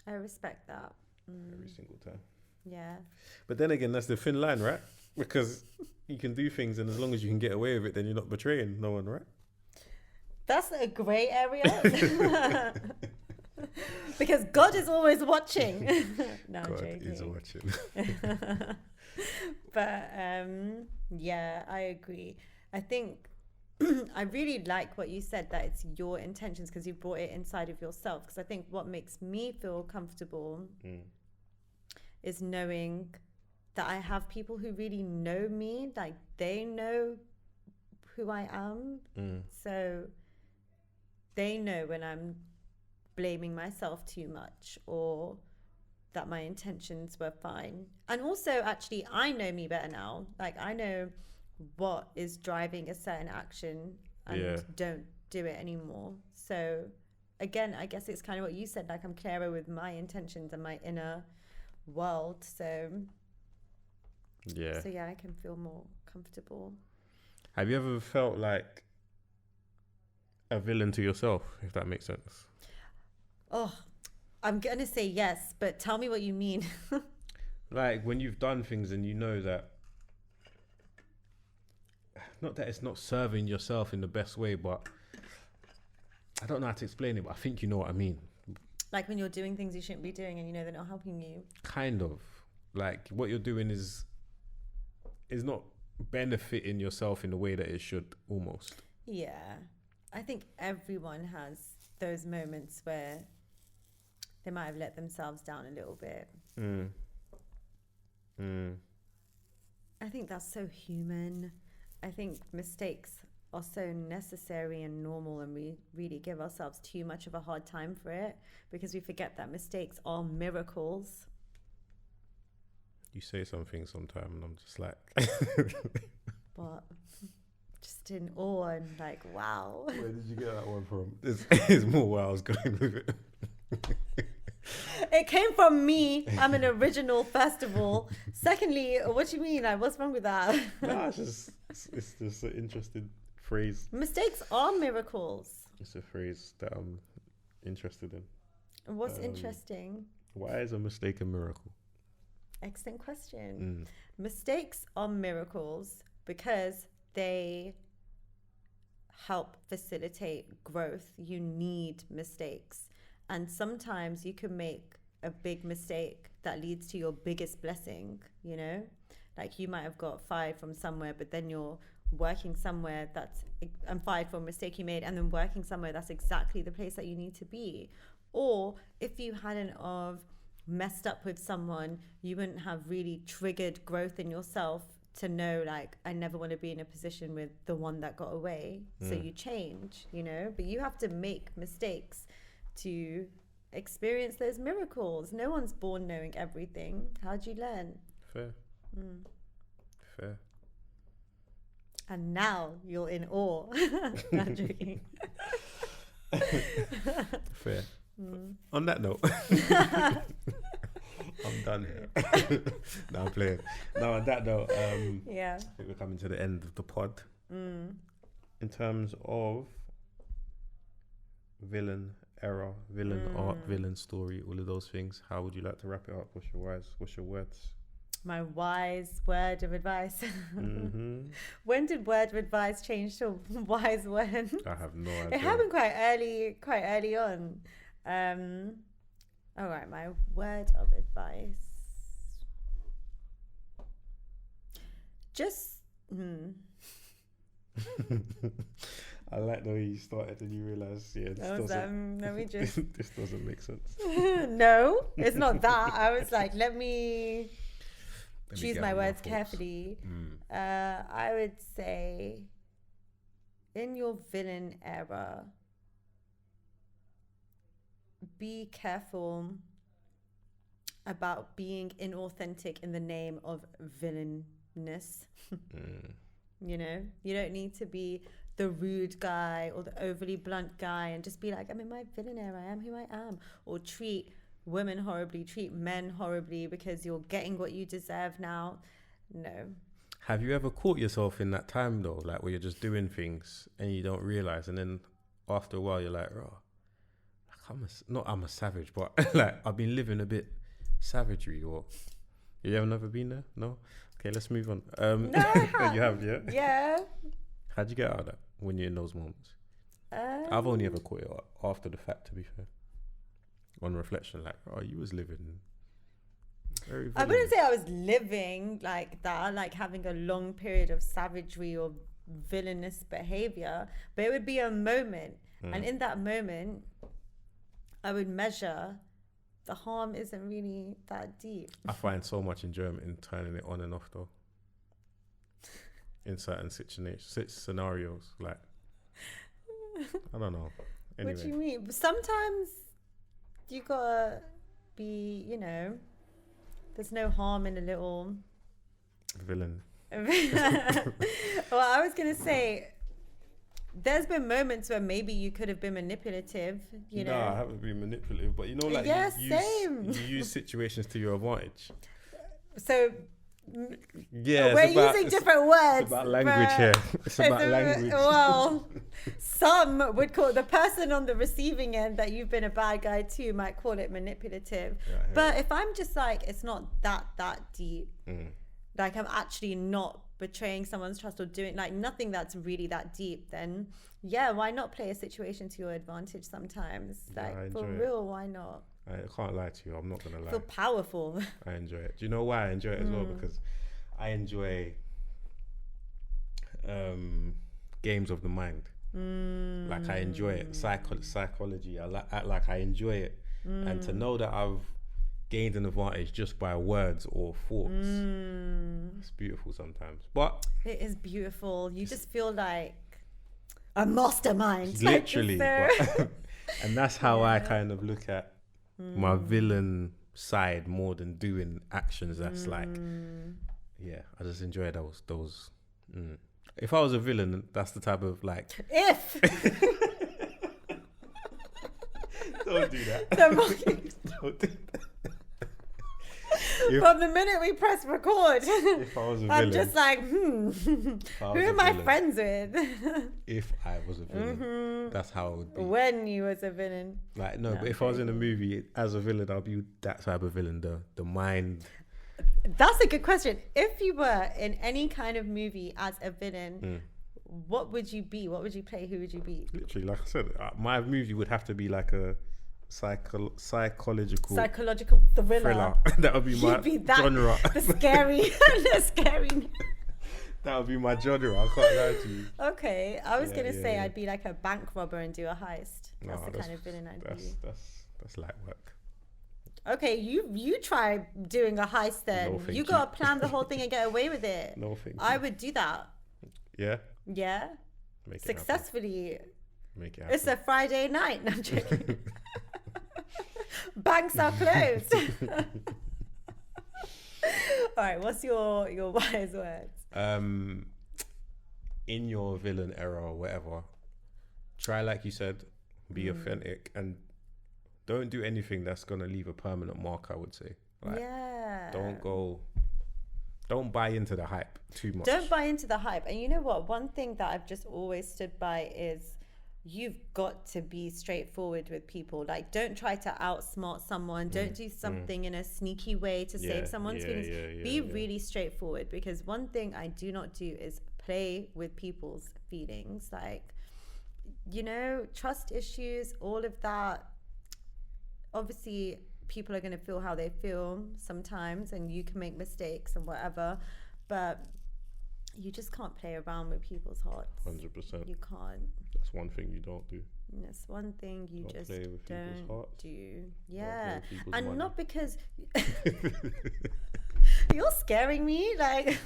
I respect that. Every single time. Yeah. But then again, that's the thin line, right? Because you can do things, and as long as you can get away with it, then you're not betraying no one, right? That's a grey area. Because God is always watching. No, I'm joking. God is watching. But I agree. I think I really like what you said, that it's your intentions, because you brought it inside of yourself. Because I think what makes me feel comfortable is knowing that I have people who really know me, like they know who I am. So they know when I'm blaming myself too much, or that my intentions were fine. And also, actually, I know me better now. Like, I know what is driving a certain action and don't do it anymore. So again, I guess it's kind of what you said, like I'm clearer with my intentions and my inner world. So I can feel more comfortable. Have you ever felt like a villain to yourself, if that makes sense? Oh, I'm going to say yes, but tell me what you mean. Like when you've done things and you know that, not that it's not serving yourself in the best way, but I don't know how to explain it, but I think you know what I mean. Like when you're doing things you shouldn't be doing and you know they're not helping you. Kind of. Like what you're doing is not benefiting yourself in the way that it should, almost. Yeah. I think everyone has those moments where they might have let themselves down a little bit. I think that's so human. I think mistakes are so necessary and normal, and we really give ourselves too much of a hard time for it, because we forget that mistakes are miracles. You say something sometime and I'm just like... What? Just in awe and like, wow. Where did you get that one from? It's more where I was going with it. It came from me. I'm an original, first of all. Secondly, what do you mean? Like, what's wrong with that? No, it's just an interesting phrase. Mistakes are miracles. It's a phrase that I'm interested in. What's interesting? Why is a mistake a miracle? Excellent question. Mistakes are miracles because they help facilitate growth. You need mistakes. And sometimes you can make a big mistake that leads to your biggest blessing, you know? Like you might have got fired from somewhere, but then you're working somewhere and fired for a mistake you made, and then working somewhere that's exactly the place that you need to be. Or if you hadn't of messed up with someone, you wouldn't have really triggered growth in yourself to know, like, I never want to be in a position with the one that got away. So you change, you know, but you have to make mistakes to experience those miracles. No one's born knowing everything. How do you learn? Fair. Fair. And now you're in awe. I'm joking. Fair. On that note, I'm done here. No, I'm playing. No, on that note, Yeah. I think we're coming to the end of the pod. In terms of villain era, villain arc, villain story, all of those things, how would you like to wrap it up? What's your words? My wise word of advice. When did word of advice change to wise when? I have no idea. It happened quite early on. All right, my word of advice. Just. I like the way you started and you realised, this doesn't make sense. No, it's not that. I was like, let me choose my words carefully. I would say, in your villain era, be careful about being inauthentic in the name of villainness. You know, you don't need to be the rude guy or the overly blunt guy and just be like, I'm in my villain era, I am who I am. Or treat women horribly, treat men horribly because you're getting what you deserve now. No. Have you ever caught yourself in that time though, like where you're just doing things and you don't realize, and then after a while you're like, oh, I'm a savage, but like I've been living a bit savagery? Or you ever never been there? No? Okay, let's move on. No, I have. You have, yeah? Yeah. How'd you get out of that when you're in those moments? I've only ever caught it after the fact, to be fair. On reflection, like, oh, you was living very I wouldn't say I was living like that, like having a long period of savagery or villainous behavior, but it would be a moment. And in that moment, I would measure the harm isn't really that deep. I find so much enjoyment in turning it on and off, though. In certain scenarios, like, I don't know. Anyway. What do you mean? Sometimes you gotta be, you know, there's no harm in a little villain. Well, I was gonna say, there's been moments where maybe you could have been manipulative, you know. No, I haven't been manipulative, but you know, like, same. You use situations to your advantage. So, yeah, we're using different words. It's about language here. It's about language. Well, some would call the person on the receiving end that you've been a bad guy to might call it manipulative. Yeah, but if I'm just like, it's not that deep. Like I'm actually not betraying someone's trust or doing like nothing that's really that deep, then yeah, why not play a situation to your advantage sometimes? Like for real, why not? I can't lie to you. I'm not gonna lie. Feel powerful. I enjoy it. Do you know why I enjoy it as well? Because I enjoy games of the mind. Like I enjoy it. Psychology. I enjoy it. And to know that I've gained an advantage just by words or thoughts, it's beautiful sometimes. But it is beautiful. You just feel like a mastermind. Literally. And that's how I kind of look at my villain side more than doing actions that's like, yeah, I just enjoy those. If I was a villain, that's the type of like if don't do that. Don't do that. From the minute we press record, if I was a I'm villain, just like, who am I friends with? If I was a villain, that's how it would be. When you was a villain. Like, no, but if I was in a movie as a villain, I'll be that type of villain, the mind. That's a good question. If you were in any kind of movie as a villain, what would you be? What would you play? Who would you be? Literally, like I said, my movie would have to be like a psychological thriller. That would be my genre. The scary. That would be my genre. I can't lie to you. Okay, I was gonna say I'd be like a bank robber and do a heist. That's the kind of villain I'd be. That's light work. Okay, you try doing a heist then. No, thank You gotta plan the whole thing and get away with it. No, thank I you. would do that. Yeah. Yeah. Make it Successfully. happen. Make it happen. It's a Friday night. No, I'm joking. Banks are closed. All right, what's your wise words? In your villain era or whatever, try, like you said, be authentic and don't do anything that's gonna leave a permanent mark, I would say. Like, yeah. Don't buy into the hype too much. Don't buy into the hype. And you know what? One thing that I've just always stood by is you've got to be straightforward with people. Like, don't try to outsmart someone. Don't do something in a sneaky way to save someone's feelings. Be really straightforward, because one thing I do not do is play with people's feelings. Like, you know, trust issues, all of that. Obviously, people are going to feel how they feel sometimes, and you can make mistakes and whatever, but you just can't play around with people's hearts. 100%. You can't. That's one thing you don't do. That's one thing you just don't do. Yeah. And money. not because you're scaring me, like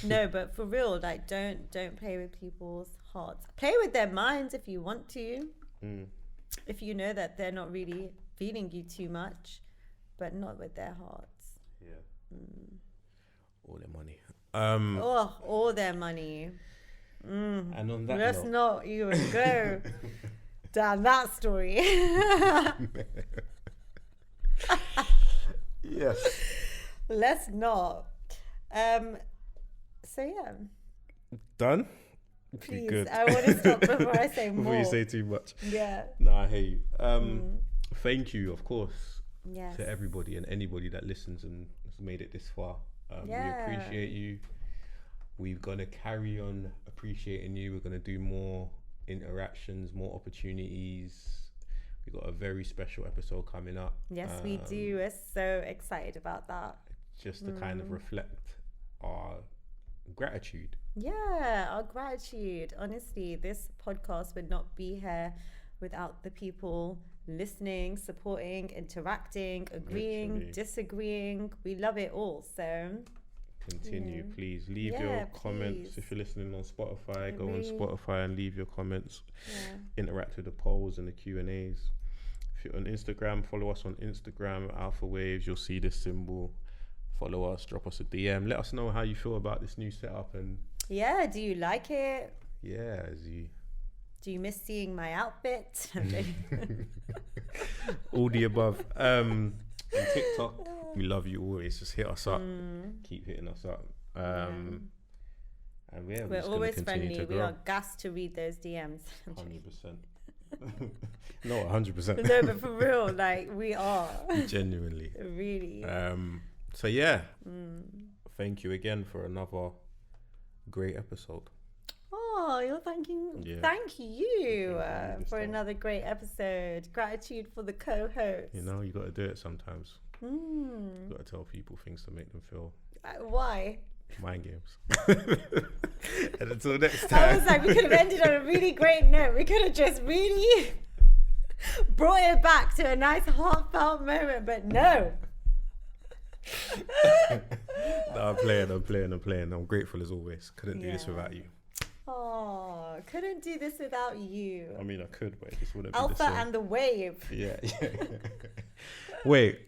no, but for real, like don't play with people's hearts. Play with their minds if you want to. If you know that they're not really feeling you too much, but not with their hearts. Yeah. All their money. All their money. And on that Let's note, not even go down that story. yes. Let's not. So yeah. Done? Please, Good. I want to stop before I say more. Before you say too much. Yeah. No, I hear you. Thank you, of course, Yes. to everybody and anybody that listens and has made it this far. We appreciate you. We're going to carry on appreciating you. We're going to do more interactions, more opportunities. We've got a very special episode coming up. Yes, we do. We're so excited about that. Just to kind of reflect our gratitude. Yeah, our gratitude. Honestly, this podcast would not be here without the people listening, supporting, interacting, agreeing, Literally. disagreeing. We love it all. So Continue, please. Leave your comments. please. If you're listening on Spotify, go on Really? Spotify and leave your comments. yeah. Interact with the polls and the Q&As. If you're on Instagram, follow us on Instagram, Alphawaves. You'll see this symbol. Follow us, drop us a DM. Let us know how you feel about this new setup. And Yeah, do you like it? yeah, as you... Do you miss seeing my outfit? all the above. On TikTok, we love you always. Just hit us up. Keep hitting us up. And We're always friendly. We are gassed to read those DMs. 100%. No, 100%. No, but for real, like we are. Genuinely. Really. So yeah, thank you again for another great episode. Oh, you're thanking. Yeah. Thank you Thank you, for Mr. another great episode. Gratitude for the co-host. You know, you got to do it sometimes. You got to tell people things to make them feel Why? mind games. And until next I time. was like, we could have ended on a really great note. We could have just really brought it back to a nice heartfelt moment, but no. No, I'm playing. I'm grateful as always. Couldn't do this without you. Oh, couldn't do this without you. I mean, I could, but it just wouldn't Alpha be the same. and the wave. Yeah. Wait.